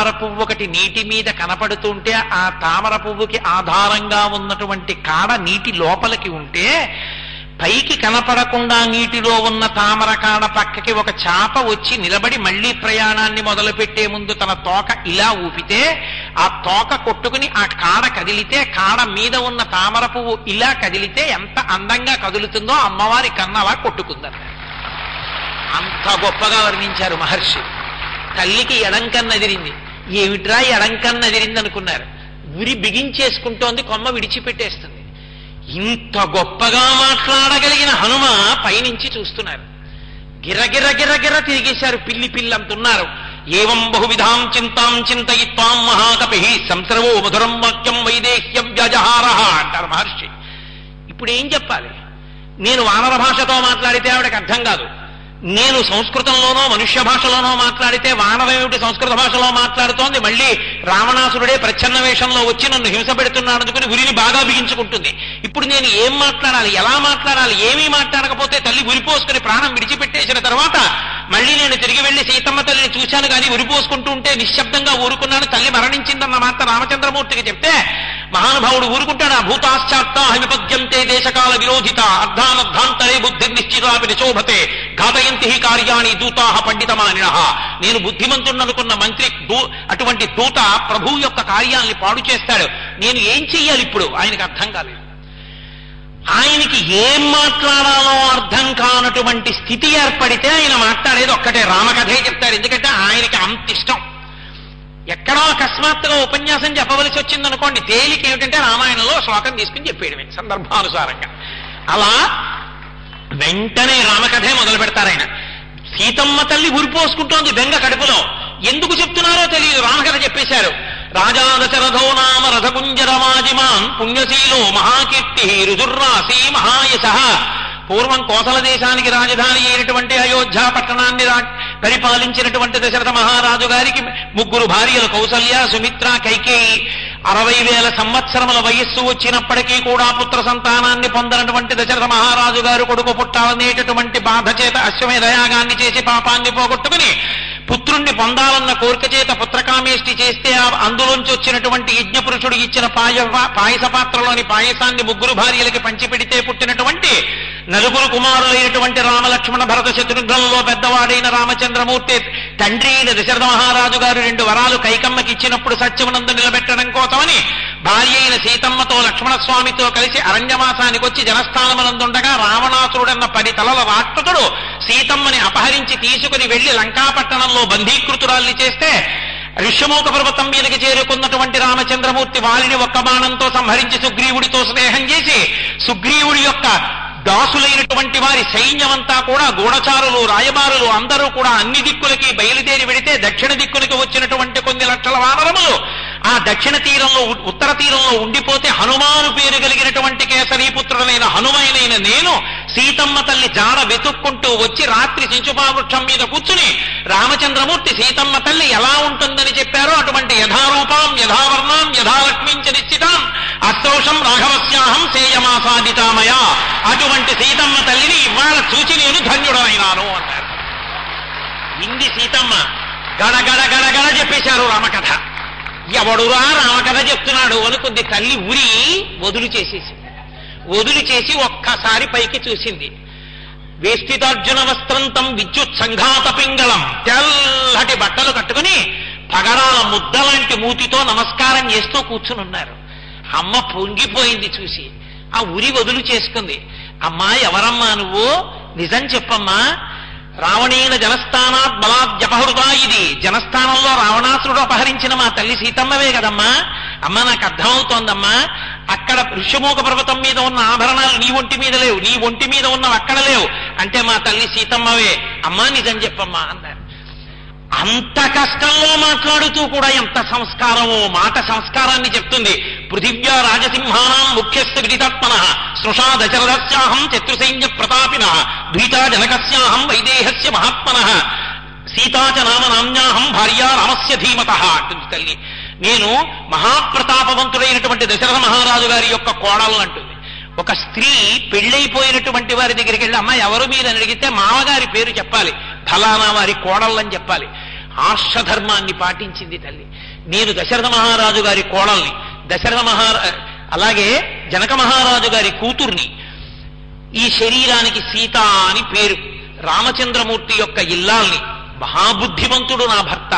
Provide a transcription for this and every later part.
తామర పువ్వు ఒకటి నీటి మీద కనపడుతుంటే ఆ తామర పువ్వుకి ఆధారంగా ఉన్నటువంటి కాడ నీటి లోపలికి ఉంటే పైకి కనపడకుండా నీటిలో ఉన్న తామర కాడ పక్కకి ఒక చాప వచ్చి నిలబడి మళ్లీ ప్రయాణాన్ని మొదలుపెట్టే ముందు తన తోక ఇలా ఊపితే ఆ తోక కొట్టుకుని ఆ కాడ కదిలితే కాడ మీద ఉన్న తామర పువ్వు ఇలా కదిలితే ఎంత అందంగా కదులుతుందో అమ్మవారి కన్నలా కొట్టుకుందన్నారు. అంత గొప్పగా వర్ణించారు మహర్షి. తల్లికి ఎడంకన్నదిరింది. ఏమిట్రా ఎడంకన్నదిరింది అనుకున్నారు. ఉరి బిగించేసుకుంటోంది, కొమ్మ విడిచిపెట్టేస్తుంది. ఇంత గొప్పగా మాట్లాడగలిగిన హనుమ పైనుంచి చూస్తున్నారు. గిరగిర గిరగిర తిరిగేశారు. పిల్లి పిల్లంతున్నారు. ఏవం బహువిధాం చింతాం చింతయిత్వాం మహాకపి సంసర్వో మధురం వాక్యం వైదేహ్యం వ్యజహార అంటారు మహర్షి. ఇప్పుడు ఏం చెప్పాలి? నేను వానర భాషతో మాట్లాడితే ఆవిడకి అర్థం కాదు. నేను సంస్కృతంలోనో మనుష్య భాషలోనో మాట్లాడితే వానరమేమిటి సంస్కృత భాషలో మాట్లాడుతోంది, మళ్ళీ రావణాసురుడే ప్రచ్ఛన్న వేషంలో వచ్చి నన్ను హింస పెడుతున్నాడు అనుకుని ఉరిని బాగా బిగించుకుంటుంది. ఇప్పుడు నేను ఏం మాట్లాడాలి, ఎలా మాట్లాడాలి? ఏమీ మాట్లాడకపోతే తల్లి ఉరిపోసుకుని ప్రాణం విడిచిపెట్టేసిన తర్వాత మళ్ళీ నేను తిరిగి వెళ్లి సీతమ్మ తల్లిని చూశాను కానీ ఉరిపోసుకుంటూ ఉంటే నిశ్శబ్దంగా ఊరుకున్నాను. తల్లి మరణించిందన్న మాట రామచంద్రమూర్తికి చెప్తే మహానుభావుడు ఊరుకుంటాడు. ఆ భూతాశ్చాత్తా విపద్యంతే దేశకాల విరోధిత అర్ధానర్ధాంతరే బుద్ధి నిశ్చితాపి నిశోభతే ఘాతయంతి కార్యాణి దూతాహ పండితమానినః. నేను బుద్ధిమంతుడనుకున్న మంత్రి అటువంటి దూత ప్రభు యొక్క కార్యాల్ని పాడు చేస్తాడు. నేను ఏం చెయ్యాలి ఇప్పుడు? ఆయనకు అర్థం కాలేదు. ఆయనకి ఏం మాట్లాడాలో అర్థం కానటువంటి స్థితి ఏర్పడితే ఆయన మాట్లాడేది ఒక్కటే, రామకథే చెప్తారు. ఎందుకంటే ఆయనకి అంత ఇష్టం. ఎక్కడో అకస్మాత్తుగా ఉపన్యాసం చెప్పవలసి వచ్చిందనుకోండి, తేలిక ఏమిటంటే రామాయణంలో శ్లోకం తీసుకుని చెప్పేయడమే సందర్భానుసారంగా. అలా వెంటనే రామకథే మొదలు పెడతారు ఆయన. సీతమ్మ తల్లి ఉరిపోసుకుంటోంది బెంగ కడుపులో. ఎందుకు చెప్తున్నారో తెలియదు, రామకథ చెప్పేశారు. రాజా దశరథో నామ రథకుంజరమాజిమాన్ పుణ్యశీలో మహాకీర్తి రుజుర్రాసి మహాయశః. పూర్వం కోసల దేశానికి రాజధాని అయినటువంటి అయోధ్య పట్టణాన్ని పరిపాలించినటువంటి దశరథ మహారాజు గారికి 3 భార్యలు, కౌసల్య, సుమిత్ర, కైకేయి. 60,000 సంవత్సరముల వయస్సు వచ్చినప్పటికీ కూడా పుత్ర సంతానాన్ని పొందనటువంటి దశరథ మహారాజు గారు కొడుకు పుట్టాలనేటటువంటి బాధ చేత అశ్వమేధయాగాన్ని చేసి పాపాన్ని పోగొట్టుకుని పుత్రుణ్ణి పొందాలన్న కోరిక చేత పుత్రకామేష్టి చేస్తే అందులోంచి వచ్చినటువంటి యజ్ఞపురుషుడు ఇచ్చిన పాయస పాత్రలోని పాయసాన్ని 3 భార్యలకి పంచిపెడితే పుట్టినటువంటి 4 కుమారులైనటువంటి రామలక్ష్మణ భరత శత్రుఘ్నులలో పెద్దవాడైన రామచంద్రమూర్తి తండ్రి అయిన దశరథ మహారాజు గారు 2 వరాలు కైకమ్మకి ఇచ్చినప్పుడు సత్యమునందు నిలబెట్టడం కోసమని భార్య అయిన సీతమ్మతో లక్ష్మణస్వామితో కలిసి అరణ్యవాసానికి వచ్చి జనస్థానమునందుండగా రావణాసురుడన్న 10 తలల రాక్షసుడు సీతమ్మని అపహరించి తీసుకుని వెళ్లి లంకాపట్టణంలో బంధీకృతురాల్ని చేస్తే ఋష్యమూక పర్వతం మీదకి చేరుకున్నటువంటి రామచంద్రమూర్తి వారిని ఒక్క బాణంతో సంహరించి సుగ్రీవుడితో స్నేహం చేసి సుగ్రీవుడి యొక్క దాసులైనటువంటి వారి సైన్యమంతా కూడా గూఢచారులు, రాయబారులు అందరూ కూడా అన్ని దిక్కులకి బయలుదేరి వెడితే దక్షిణ దిక్కులకి వచ్చినటువంటి కొన్ని లక్షల వానరములు ఆ దక్షిణ తీరంలో ఉత్తర తీరంలో ఉండిపోతే హనుమాను పేరు కలిగినటువంటి కేసరీపుత్రుడైన హనుమైనైన నేను సీతమ్మ తల్లి జాడ వెతుక్కుంటూ వచ్చి రాత్రి సించుపావృక్షం మీద కూర్చుని రామచంద్రమూర్తి సీతమ్మ తల్లి ఎలా ఉంటుందని చెప్పారో అటువంటి యథారూపాం యథావర్ణాం యథాలక్ష్మించ నిశ్చితాం అస్తోషం రాఘవస్యాహం సేయమాసాదితామయా. అటువంటి సీతమ్మ తల్లిని ఇవాళ చూచి నేను ధన్యుడైనాను అన్నారు. ఇంది సీతమ్మ. గడగడ గడగడ చెప్పేశారు రామకథ. ఎవడురా రామకథ చెప్తున్నాడు అనుకుంది. తల్లి ఉరి వదులు చేసి ఒక్కసారి పైకి చూసింది. వేష్టితార్జున వస్త్రంతం విద్యుత్ సంఘాత పింగళం, తెల్లటి బట్టలు కట్టుకుని పగడాల ముద్దలాంటి మూతితో నమస్కారం చేస్తూ కూర్చునున్నారు. అమ్మ పొంగిపోయింది చూసి. ఆ ఉరి వదులు చేసుకుంది. అమ్మా ఎవరమ్మా నువ్వు? నిజం చెప్పమ్మా. రావణేన జనస్థానాత్ బలాద్యపహృతా. ఇది జనస్థానంలో రావణాసురుడు అపహరించిన మా తల్లి సీతమ్మవే కదమ్మా. అమ్మ నాకు అర్థమవుతోందమ్మా. అక్కడ ఋష్యమూక పర్వతం మీద ఉన్న ఆభరణాలు నీ ఒంటి మీద లేవు, నీ ఒంటి మీద ఉన్నవి అక్కడ లేవు. అంటే మా తల్లి సీతమ్మవే. అమ్మా నిజం చెప్పమ్మా అన్నారు. అంత కష్టంలో మాట్లాడుతూ కూడా ఎంత సంస్కారమో. మాట సంస్కారాన్ని చెప్తుంది. పృథివ్యా రాజసింహానాం ముఖ్యస్థ విదితాత్మన స్పృశా దశరథస్యాహం శత్రుసైన్య ప్రతాపిన ద్వీతా జనకస్యాహం వైదేహస్య మహాత్మన సీతాచ నామ నామ్యాహం భార్యా రామస్య ధీమత అంటుంది తల్లి. నేను మహాప్రతాపవంతుడైనటువంటి దశరథ మహారాజు గారి యొక్క కోడలు అంటుంది. ఒక స్త్రీ పెళ్ళైపోయినటువంటి వారి దగ్గరికి వెళ్ళి అమ్మ ఎవరు మీరు అని అడిగితే మామగారి పేరు చెప్పాలి, ఫలానా వారి కోడళ్ళని చెప్పాలి. ఆర్షధర్మాన్ని పాటించింది తల్లి. నేను దశరథ మహారాజు గారి కోడల్ని, అలాగే జనక మహారాజు గారి కూతుర్ని, ఈ శరీరానికి సీత అని పేరు, రామచంద్రమూర్తి యొక్క ఇల్లాల్ని, మహాబుద్ధిమంతుడు నా భర్త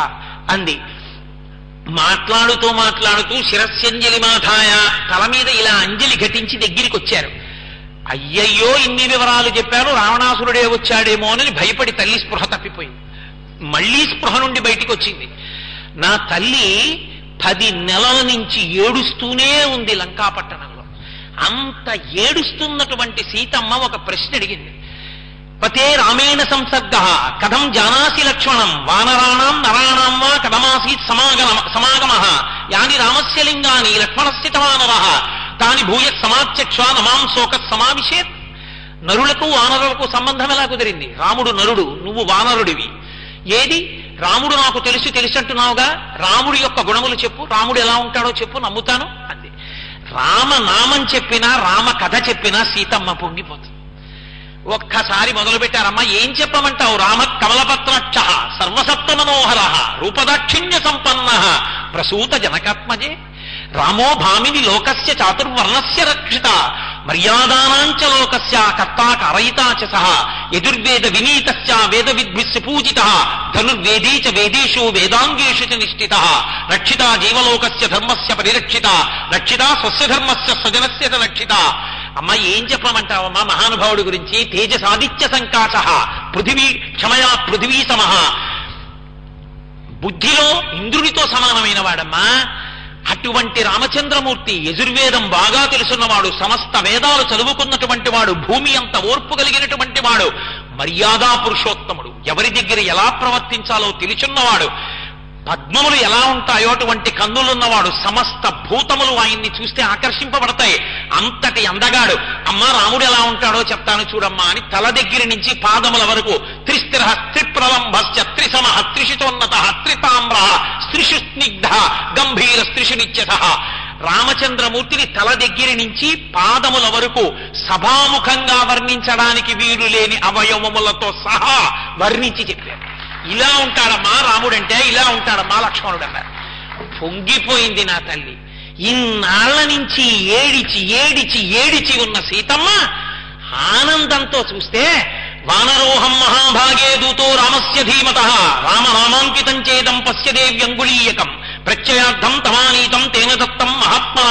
అంది. మాట్లాడుతూ మాట్లాడుతూ శిరస్యంజలి మాధాయ, తల మీద ఇలా అంజలి ఘటించి దగ్గరికి వచ్చారు. అయ్యయ్యో ఇన్ని వివరాలు చెప్పారు, రావణాసురుడే వచ్చాడేమో అని భయపడి తల్లి స్పృహ తప్పిపోయింది. మళ్లీ స్పృహ నుండి బయటికి వచ్చింది. నా తల్లి 10 నెలల నుంచి ఏడుస్తూనే ఉంది లంకాపట్టణంలో. అంత ఏడుస్తున్నటువంటి సీతమ్మ ఒక ప్రశ్న అడిగింది. పతే రామేణ సంసర్గ కథం జానాసి లక్ష్మణం వానరాణం నరాణం వా కథమాసీత్ సమాగమ యాని రామస్య లింగాని లక్ష్మణస్య చ వానరః తాని భూయత్ సమాచక్ష్వా నమాం శోక సమావిశేత్. నరులకు వానరులకు సంబంధం ఎలా కుదిరింది? రాముడు నరుడు, నువ్వు వానరుడివి. ఏది రాముడు నాకు తెలిసంటున్నావుగా, రాముడి యొక్క గుణములు చెప్పు, రాముడు ఎలా ఉంటాడో చెప్పు, నమ్ముతాను అంది. రామనామం చెప్పినా రామ కథ చెప్పినా సీతమ్మ పొంగిపోతుంది. ఒక్కసారి మొదలు పెట్టారమ్మా, ఏం చెప్పమంటావు? రామ కమలపత్రాక్ష సర్వసప్త మనోహర రూపదాక్షిణ్య సంపన్న ప్రసూత జనకాత్మజే రామో భామిని లోకస్య చాతుర్వర్ణస్య రక్షిత మర్యాదానాంచ లోకస్య కర్తా కారయితా చ సహ యజుర్వేద వినీతస్య వేద విద్భిస్సు పూజితః ధనుర్వేదే చ వేదేషు వేదాంగేషు చ నిష్ఠితః రక్షితా జీవలోకస్య ధర్మస్య పరిరక్షిత రక్షితా స్వస్య ధర్మస్య స్వజనస్య చ రక్షిత. అమ్మా ఏం చెప్పమంటావమ్మా మహానుభావుడి గురించి? తేజసాదిత్య సంకాశ పృథివీ క్షమయా పృథివీ సమః, బుద్ధిలో ఇంద్రుడితో సమానమైన వాడమ్మా. అటువంటి రామచంద్రమూర్తి యజుర్వేదం బాగా తెలుసున్నవాడు, సమస్త వేదాలు చదువుకున్నటువంటి వాడు, భూమి అంత ఓర్పు కలిగినటువంటి వాడు, మర్యాదా పురుషోత్తముడు, ఎవరి దగ్గర ఎలా ప్రవర్తించాలో తెలుసున్నవాడు, పద్మములు ఎలా ఉంటాయో అటువంటి కన్నులున్నవాడు, సమస్త భూతములు ఆయన్ని చూస్తే ఆకర్షింపబడతాయి. అంతటి అందగాడు. అమ్మా రాముడు ఎలా ఉంటాడో చెప్తాను చూడమ్మా అని తల దగ్గర నుంచి పాదముల వరకు త్రిస్తిర త్రిప్రలంభశ్చ త్రిసమ త్రిశితోన్నత త్రితామ్ర స్త్రిషు స్నిగ్ధ గంభీర స్త్రిషు నిత్యత. రామచంద్రమూర్తిని తల దగ్గర నుంచి పాదముల వరకు సభాముఖంగా వర్ణించడానికి వీలు లేని అవయవములతో సహా వర్ణించి చెప్పారు. ఇలా ఉంటాడమ్మా రాముడంటే, ఇలా ఉంటాడమ్మా లక్ష్మణుడు అన్నారు. పొంగిపోయింది నా తల్లి. ఇన్నాళ్ల నుంచి ఏడిచి ఏడిచి ఏడిచి ఉన్న సీతమ్మ ఆనందంతో చూస్తే వానరోహం మహాభాగే దూతో రామస్య ధీమతః రామనామాంకితం చేదం పశ్యదేవ్యంగుళీయకం ప్రత్యయార్థం తమానీతం తేన దత్తం మహాత్మా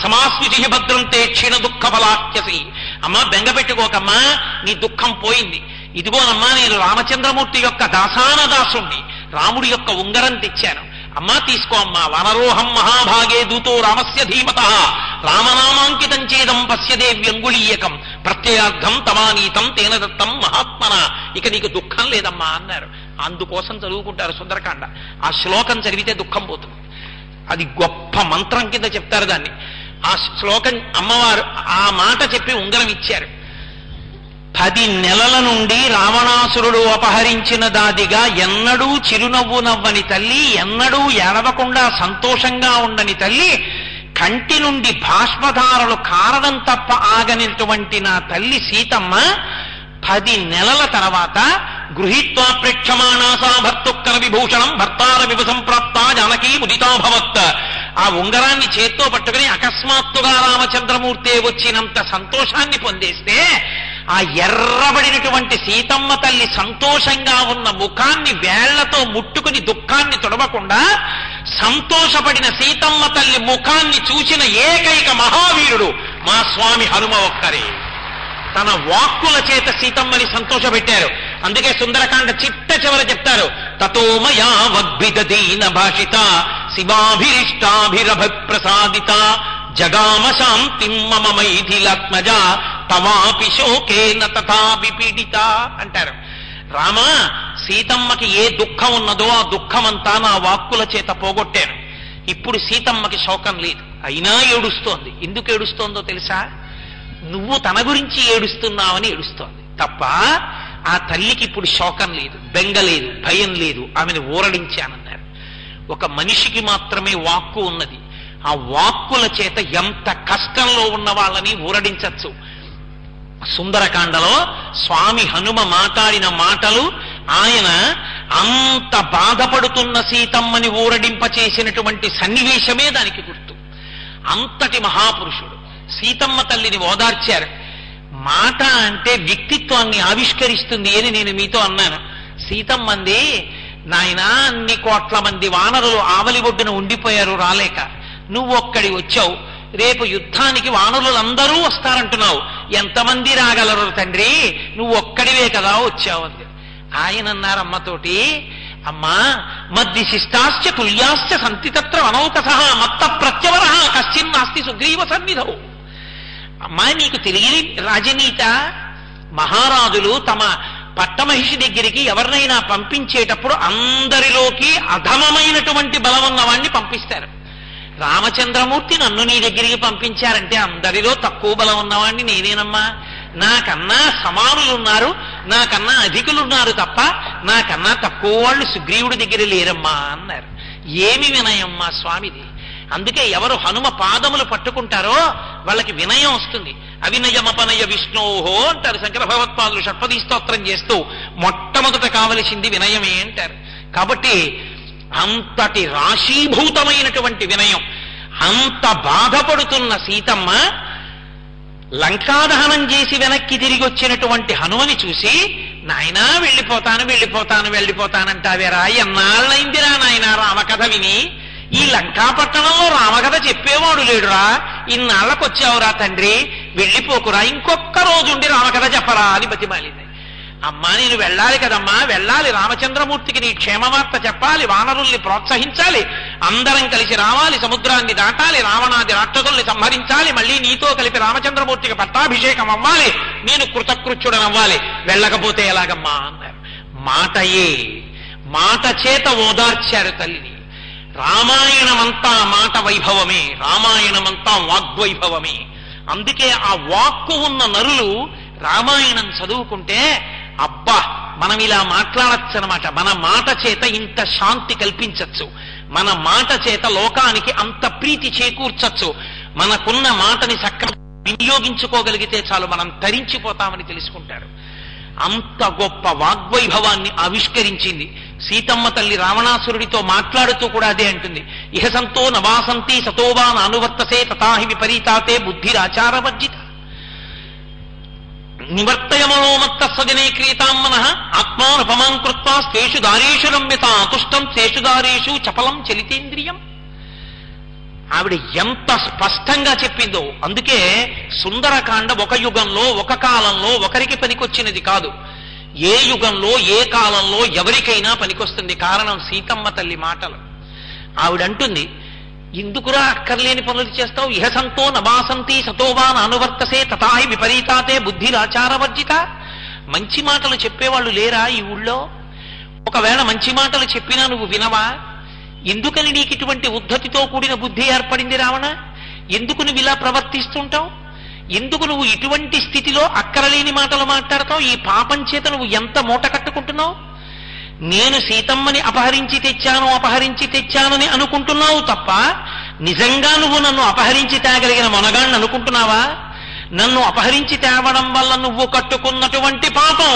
సమాస్విచి భద్రం తే క్షీణ దుఃఖ ఫలాఖ్యసి. అమ్మా బెంగ పెట్టుకోకమ్మా, నీ దుఃఖం పోయింది. ఇదిగోనమ్మా నేను రామచంద్రమూర్తి యొక్క దాసాన దాసుణ్ణి, రాముడి యొక్క ఉంగరం తెచ్చాను. అమ్మా తీసుకో అమ్మా. వనరోహం మహాభాగే దూతో రామస్య ధీమతః రామనామాంకితం చేదం పశ్యదేవ్యంగుళీయకం ప్రత్యయార్థం తమానీతం తేన దత్తం మహాత్మన. ఇక నీకు దుఃఖం లేదమ్మా అన్నారు. అందుకోసం చదువుకుంటారు సుందరకాండ. ఆ శ్లోకం చదివితే దుఃఖం పోతుంది. అది గొప్ప మంత్రం కింద చెప్తారు దాన్ని. ఆ శ్లోకం అమ్మవారు ఆ మాట చెప్పి ఉంగరం ఇచ్చారు. 10 నెలల నుండి రావణాసురుడు అపహరించిన దాదిగా ఎన్నడూ చిరునవ్వు నవ్వని తల్లి, ఎన్నడూ ఏడవకుండా సంతోషంగా ఉండని తల్లి, కంటి నుండి భాష్మధారలు కారడం తప్ప ఆగనిటువంటి నా తల్లి సీతమ్మ 10 నెలల తర్వాత గృహీత్వా ప్రేక్షమాణాసా భర్తుక్కర విభూషణం భర్తార విభుసంప్రాప్త జానకీ ముదితాభవత్. ఆ ఉంగరాన్ని చేత్తో పట్టుకుని అకస్మాత్తుగా రామచంద్రమూర్తే వచ్చినంత సంతోషాన్ని పొందేస్తే ఆ ఎర్రబడినటువంటి సీతమ్మ తల్లి సంతోషంగా ఉన్న ముఖాన్ని వేళ్లతో ముట్టుకుని దుఃఖాన్ని తొడవకుండా సంతోషపడిన సీతమ్మ తల్లి ముఖాన్ని చూసిన ఏకైక మహావీరుడు మా స్వామి హనుమ ఒక్కరే. తన వాక్కుల చేత సీతమ్మని సంతోషపెట్టారు. అందుకే సుందరకాండ చిట్ట చివర చెప్తారు, తతోమయా వగ్భిదీన భాషిత శివాభిరిష్టాభిరభప్రసాదిత జగామ శాంతిం మమ మైథిలాత్మజ తవాపి శోకేన తథా విపీడిత అంటారు. రామ సీతమ్మకి ఏ దుఃఖం ఉన్నదో ఆ దుఃఖమంతా నా వాక్కుల చేత పోగొట్టాను. ఇప్పుడు సీతమ్మకి శోకం లేదు, అయినా ఏడుస్తోంది. ఎందుకు ఏడుస్తోందో తెలుసా? నువ్వు తన గురించి ఏడుస్తున్నావని ఏడుస్తోంది తప్ప ఆ తల్లికి ఇప్పుడు శోకం లేదు, బెంగ లేదు, భయం లేదు. ఆమెను ఊరడించానన్నారు. ఒక మనిషికి మాత్రమే వాక్కు ఉన్నది. ఆ వాక్కుల చేత ఎంత కష్టంలో ఉన్న వాళ్ళని ఊరడించచ్చు. సుందరకాండలో స్వామి హనుమ మాట్లాడిన మాటలు ఆయన అంత బాధపడుతున్న సీతమ్మని ఊరడింప చేసినటువంటి సన్నివేశమే దానికి గుర్తు. అంతటి మహాపురుషుడు సీతమ్మ తల్లిని ఓదార్చారు. మాట అంటే వ్యక్తిత్వాన్ని ఆవిష్కరిస్తుంది అని నేను మీతో అన్నాను. సీతమ్మంది, నాయనా అన్ని కోట్ల మంది వానరులు ఆవలి ఒడ్డున ఉండిపోయారు రాలేక, నువ్వు ఒక్కడి వచ్చావు, రేపు యుద్ధానికి వానరులందరూ వస్తారంటున్నావు, ఎంతమంది రాగలరు తండ్రి, నువ్వు ఒక్కడివే కదా వచ్చావు అంది. ఆయన అన్నారు అమ్మతోటి, అమ్మా మద్విశిష్టాశ్చ తుల్యాశ్చ సంతి తత్ర అనౌకస మత్త ప్రత్యవర కశ్చిన్నాస్తి సుగ్రీవ సన్నిధౌ. అమ్మా నీకు తెలియని రాజనీత, మహారాజులు తమ పట్టమహిషి దగ్గరికి ఎవరినైనా పంపించేటప్పుడు అందరిలోకి అధమమైనటువంటి బలం ఉన్నవాణ్ణి పంపిస్తారు. రామచంద్రమూర్తి నన్ను నీ దగ్గరికి పంపించారంటే అందరిలో తక్కువ బలం ఉన్నవాణ్ణి నేనేనమ్మా, నాకన్నా సమానులున్నారు, నాకన్నా అధికులున్నారు తప్ప నాకన్నా తక్కువ వాళ్ళు సుగ్రీవుడి దగ్గర లేరమ్మా అన్నారు. ఏమి వినయమ్మా స్వామిది. అందుకే ఎవరు హనుమ పాదములు పట్టుకుంటారో వాళ్ళకి వినయం వస్తుంది. అవినయమపనయ విష్ణోహో అంటారు శంకర భగవత్పాదులు షట్పదీ స్తోత్రం చేస్తూ. మొట్టమొదట కావలసింది వినయమే అంటారు. కాబట్టి అంతటి రాశీభూతమైనటువంటి వినయం. అంత బాధపడుతున్న సీతమ్మ లంకాదహనం చేసి వెనక్కి తిరిగి వచ్చినటువంటి హనుమని చూసి, నాయనా వెళ్ళిపోతాను వెళ్ళిపోతాను వెళ్ళిపోతానంటావేరా, ఎన్నాళ్ళైందిరా నాయనా రామకథ విని, ఈ లంకాపట్టణంలో రామకథ చెప్పేవాడు లేడురా, ఇన్నాళ్ళకొచ్చావురా తండ్రి, వెళ్ళిపోకురా, ఇంకొక్క రోజుండి రామకథ చెప్పరా అని బతిమాలింది. అమ్మా నేను వెళ్ళాలి కదమ్మా, వెళ్ళాలి, రామచంద్రమూర్తికి నీ క్షేమవార్త చెప్పాలి, వానరుల్ని ప్రోత్సహించాలి, అందరం కలిసి రావాలి, సముద్రాన్ని దాటాలి, రావణాది రాక్షసుల్ని సంహరించాలి, మళ్ళీ నీతో కలిపి రామచంద్రమూర్తికి పట్టాభిషేకం అవ్వాలి, నేను కృతకృత్యుడనవ్వాలి, వెళ్ళకపోతే ఎలాగమ్మా అన్నారు. మాటయే, మాట చేత ఓదార్చారు తల్లిని. రామాయణమంతా మాట వైభవమే, రామాయణమంతా వాగ్వైభవమే. అందుకే ఆ వాక్కు ఉన్న నరులు రామాయణం చదువుకుంటే అబ్బా మనం ఇలా మాట్లాడచ్చు అనమాట. మన మాట చేత ఇంత శాంతి కల్పించచ్చు, మన మాట చేత లోకానికి అంత ప్రీతి చేకూర్చచ్చు, మనకున్న మాటని సక్రమంగా వినియోగించుకోగలిగితే చాలు మనం తరించిపోతామని తెలుసుకుంటారు. అంత గొప్ప వాగ్వైభవాన్ని ఆవిష్కరించింది సీతమ్మ తల్లి. రావణాసురుడితో మాట్లాడుతూ కూడా అదే అంటుంది, ఇహ సంతో నవాసంతి సతోవా నానువర్తసే తథాహి విపరీతాతే బుద్ధిరాచారవర్జిత నివర్తయమనోమత్త స్వజనే క్రీతాం మనః ఆత్మానుపమాం కృత్వా స్వేషు దారేషు రమ్యతా తుష్టం శేషు దారేషు చపలం చలితేంద్రియం. ఆవిడ ఎంత స్పష్టంగా చెప్పిందో. అందుకే సుందరకాండ ఒక యుగంలో ఒక కాలంలో ఒకరికి పనికొచ్చినది కాదు, ఏ యుగంలో ఏ కాలంలో ఎవరికైనా పనికొస్తుంది. కారణం సీతమ్మ తల్లి మాటలు. ఆవిడంటుంది, ఎందుకురా అక్కర్లేని పనులు చేస్తావు, ఇహ సంతో నవాసంతి సతోవా నానువర్తసే తథాహి విపరీతాతే బుద్ధిరాచారవర్జిత. మంచి మాటలు చెప్పేవాళ్ళు లేరా ఈ ఊళ్ళో? ఒకవేళ మంచి మాటలు చెప్పినా నువ్వు వినవా? ఎందుకని నీకు ఇటువంటి ఉద్ధతితో కూడిన బుద్ధి ఏర్పడింది రావణ? ఎందుకు నువ్వు ఇలా ప్రవర్తిస్తుంటావు? ఎందుకు నువ్వు ఇటువంటి స్థితిలో అక్కరలేని మాటలు మాట్లాడతావు? ఈ పాపం చేత నువ్వు ఎంత మూట కట్టుకుంటున్నావు? నేను సీతమ్మని అపహరించి తెచ్చానని అనుకుంటున్నావు తప్ప నిజంగా నువ్వు నన్ను అపహరించి తేగలిగిన మొనగాన్ని అనుకుంటున్నావా? నన్ను అపహరించి తేవడం వల్ల నువ్వు కట్టుకున్నటువంటి పాపం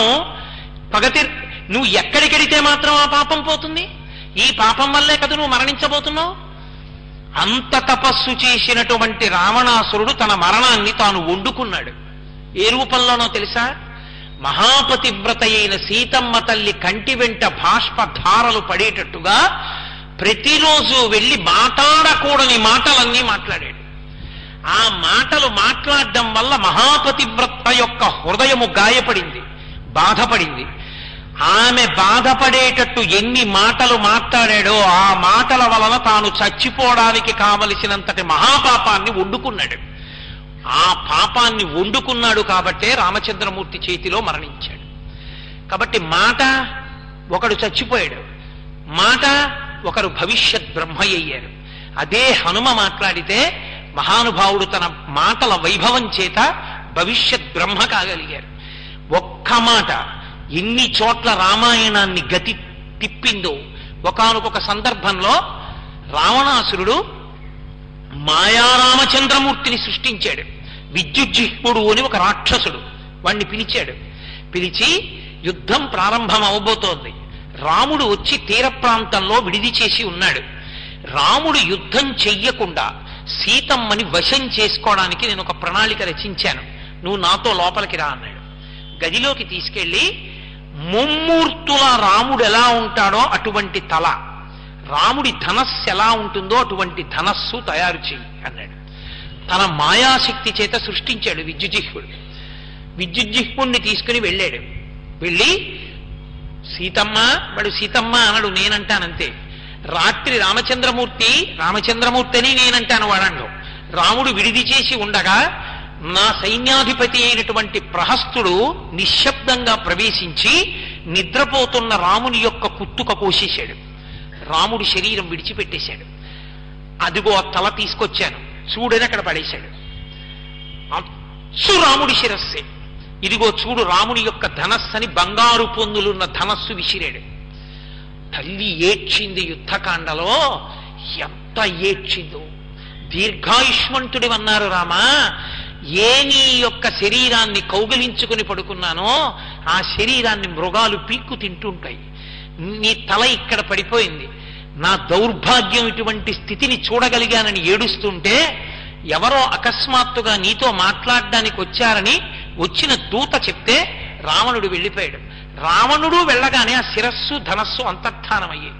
నువ్వు ఎక్కడికెడితే మాత్రం ఆ పాపం పోతుంది. ఈ పాపం వల్లే కదా నువ్వు మరణించబోతున్నావు. అంత తపస్సు చేసినటువంటి రావణాసురుడు తన మరణాన్ని తాను వండుకున్నాడు. ఏ రూపంలోనో తెలుసా? మహాపతివ్రత అయిన సీతమ్మ తల్లి కంటి వెంట బాష్పధారలు పడేటట్టుగా ప్రతిరోజు వెళ్ళి మాట్లాడకూడని మాటలన్నీ మాట్లాడాడు. ఆ మాటలు మాట్లాడడం వల్ల మహాపతివ్రత యొక్క హృదయము గాయపడింది, బాధపడింది. ఆమె బాధపడేటట్టు ఎన్ని మాటలు మాట్లాడాడో ఆ మాటల వలన తాను చచ్చిపోవడానికి కావలసినంతటి మహాపాపాన్ని వండుకున్నాడు. ఆ పాపాన్ని వండుకున్నాడు కాబట్టే రామచంద్రమూర్తి చేతిలో మరణించాడు. కాబట్టి మాట ఒకడు చచ్చిపోయాడు, మాట ఒకరు భవిష్యత్ బ్రహ్మయ్యారు. అదే హనుమ మాట్లాడితే మహానుభావుడు తన మాటల వైభవం చేత భవిష్యత్ బ్రహ్మ కాగలిగారు. ఒక్క మాట ఎన్ని చోట్ల రామాయణాన్ని గతి తిప్పిందో. ఒకానొక సందర్భంలో రావణాసురుడు మాయారామచంద్రమూర్తిని సృష్టించాడు. విద్యుజ్జిహ్వుడు అని ఒక రాక్షసుడు వాణ్ణి పిలిచాడు. పిలిచి యుద్ధం ప్రారంభం అవబోతోంది. రాముడు వచ్చి తీర ప్రాంతంలో విడిది చేసి ఉన్నాడు. రాముడు యుద్ధం చెయ్యకుండా సీతమ్మని వశం చేసుకోవడానికి నేను ఒక ప్రణాళిక రచించాను, నువ్వు నాతో లోపలికి రా అన్నాడు. గదిలోకి తీసుకెళ్లి ముమ్మూర్తుల రాముడు ఎలా ఉంటాడో అటువంటి తల, రాముడి ధనస్సు ఎలా ఉంటుందో అటువంటి ధనస్సు తయారు చెయ్యి అన్నాడు. తన మాయాశక్తి చేత సృష్టించాడు విద్యుజిహ్వుడు. విద్యుజిహ్వుణ్ణి తీసుకుని వెళ్ళాడు. వెళ్ళి సీతమ్మ, వాడు సీతమ్మ అనడు, నేనంటానంతే. రాత్రి రామచంద్రమూర్తి అని నేనంటాను వాడంలో. రాముడు విడిది చేసి ఉండగా నా సైన్యాధిపతి అయినటువంటి ప్రహస్తుడు నిశ్శబ్దంగా ప్రవేశించి నిద్రపోతున్న రాముని యొక్క కుత్తుక కోసేశాడు. రాముడి శరీరం విడిచిపెట్టేశాడు. అదిగో ఆ తల తీసుకొచ్చాను చూడని అక్కడ పడేశాడు. అచ్చు రాముడి శిరస్సే. ఇదిగో చూడు రాముని యొక్క ధనస్సని బంగారు పొందులున్న ధనస్సు విసిరాడు. తల్లి ఏడ్చింది. యుద్ధకాండలో ఎంత ఏడ్చిందో. దీర్ఘాయుష్మంతుడివన్నారు రామా, ఏ నీ యొక్క శరీరాన్ని కౌగిలించుకుని పడుకున్నానో ఆ శరీరాన్ని మృగాలు పీక్కు తింటుంటాయి. నీ తల ఇక్కడ పడిపోయింది. నా దౌర్భాగ్యం ఇటువంటి స్థితిని చూడగలిగానని ఏడుస్తుంటే ఎవరో అకస్మాత్తుగా నీతో మాట్లాడడానికి వచ్చారని వచ్చిన దూత చెప్తే రావణుడు వెళ్ళిపోయాడు. రావణుడు వెళ్ళగానే ఆ శిరస్సు ధనస్సు అంతర్ధానమయ్యాయి.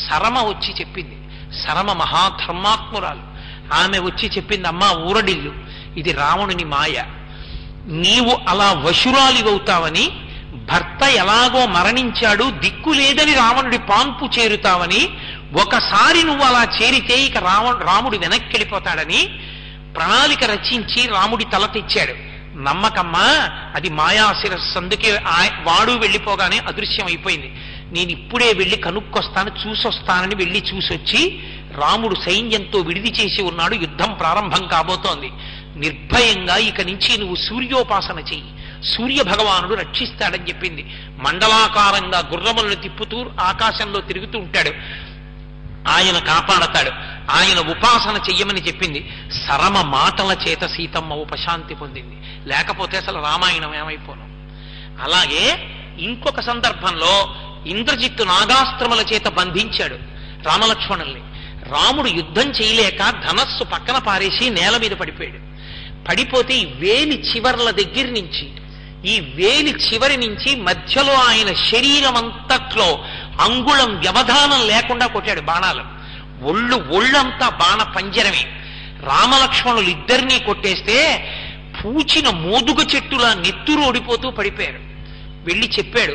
సరమ వచ్చి చెప్పింది. సరమ మహాధర్మాత్మురాలు. ఆమె వచ్చి చెప్పింది, అమ్మా ఊరడిల్లు, ఇది రావణుని మాయ. నీవు అలా వశురాలివవుతావని, భర్త ఎలాగో మరణించాడు దిక్కు లేదని రావణుడి పాన్పు చేరుతావని, ఒకసారి నువ్వు అలా చేరితే ఇక రాముడు వెనక్కి వెళ్ళిపోతాడని ప్రణాళిక రచించి రాముడి తల తెచ్చాడు. నమ్మకమ్మా, అది మాయాశిరస్సు. అందుకే వాడు వెళ్ళిపోగానే అదృశ్యం అయిపోయింది. నేను ఇప్పుడే వెళ్ళి కనుక్కొస్తాను, చూసొస్తానని వెళ్ళి చూసొచ్చి రాముడు సైన్యంతో విడిది చేసి ఉన్నాడు. యుద్ధం ప్రారంభం కాబోతోంది. నిర్భయంగా ఇక నుంచి నువ్వు సూర్యోపాసన చెయ్యి, సూర్య భగవానుడు రక్షిస్తాడని చెప్పింది. మండలాకారంగా గుర్రములను తిప్పుతూ ఆకాశంలో తిరుగుతూ ఉంటాడు, ఆయన కాపాడతాడు. ఆయన ఉపాసన చెయ్యమని చెప్పింది. సరమ మాటల చేత సీతమ్మ ఉపశాంతి పొందింది. లేకపోతే అసలు రామాయణం ఏమైపోను. అలాగే ఇంకొక సందర్భంలో ఇంద్రజిత్తు నాగాస్త్రముల చేత బంధించాడు రామలక్ష్మణుల్ని. రాముడు యుద్ధం చేయలేక ధనస్సు పక్కన పారేసి నేల మీద పడిపోయాడు. పడిపోతే ఈ వేలి చివర్ల దగ్గర నుంచి, ఈ వేలి చివరి నుంచి మధ్యలో ఆయన శరీరం అంతట్లో అంగుళం వ్యవధానం లేకుండా కొట్టాడు బాణాలు. ఒళ్ళంతా బాణ పంజరమే. రామలక్ష్మణులు ఇద్దరినీ కొట్టేస్తే పూచిన మోదుగ చెట్టులా నెత్తురు ఓడిపోతూ పడిపోయారు. వెళ్ళి చెప్పాడు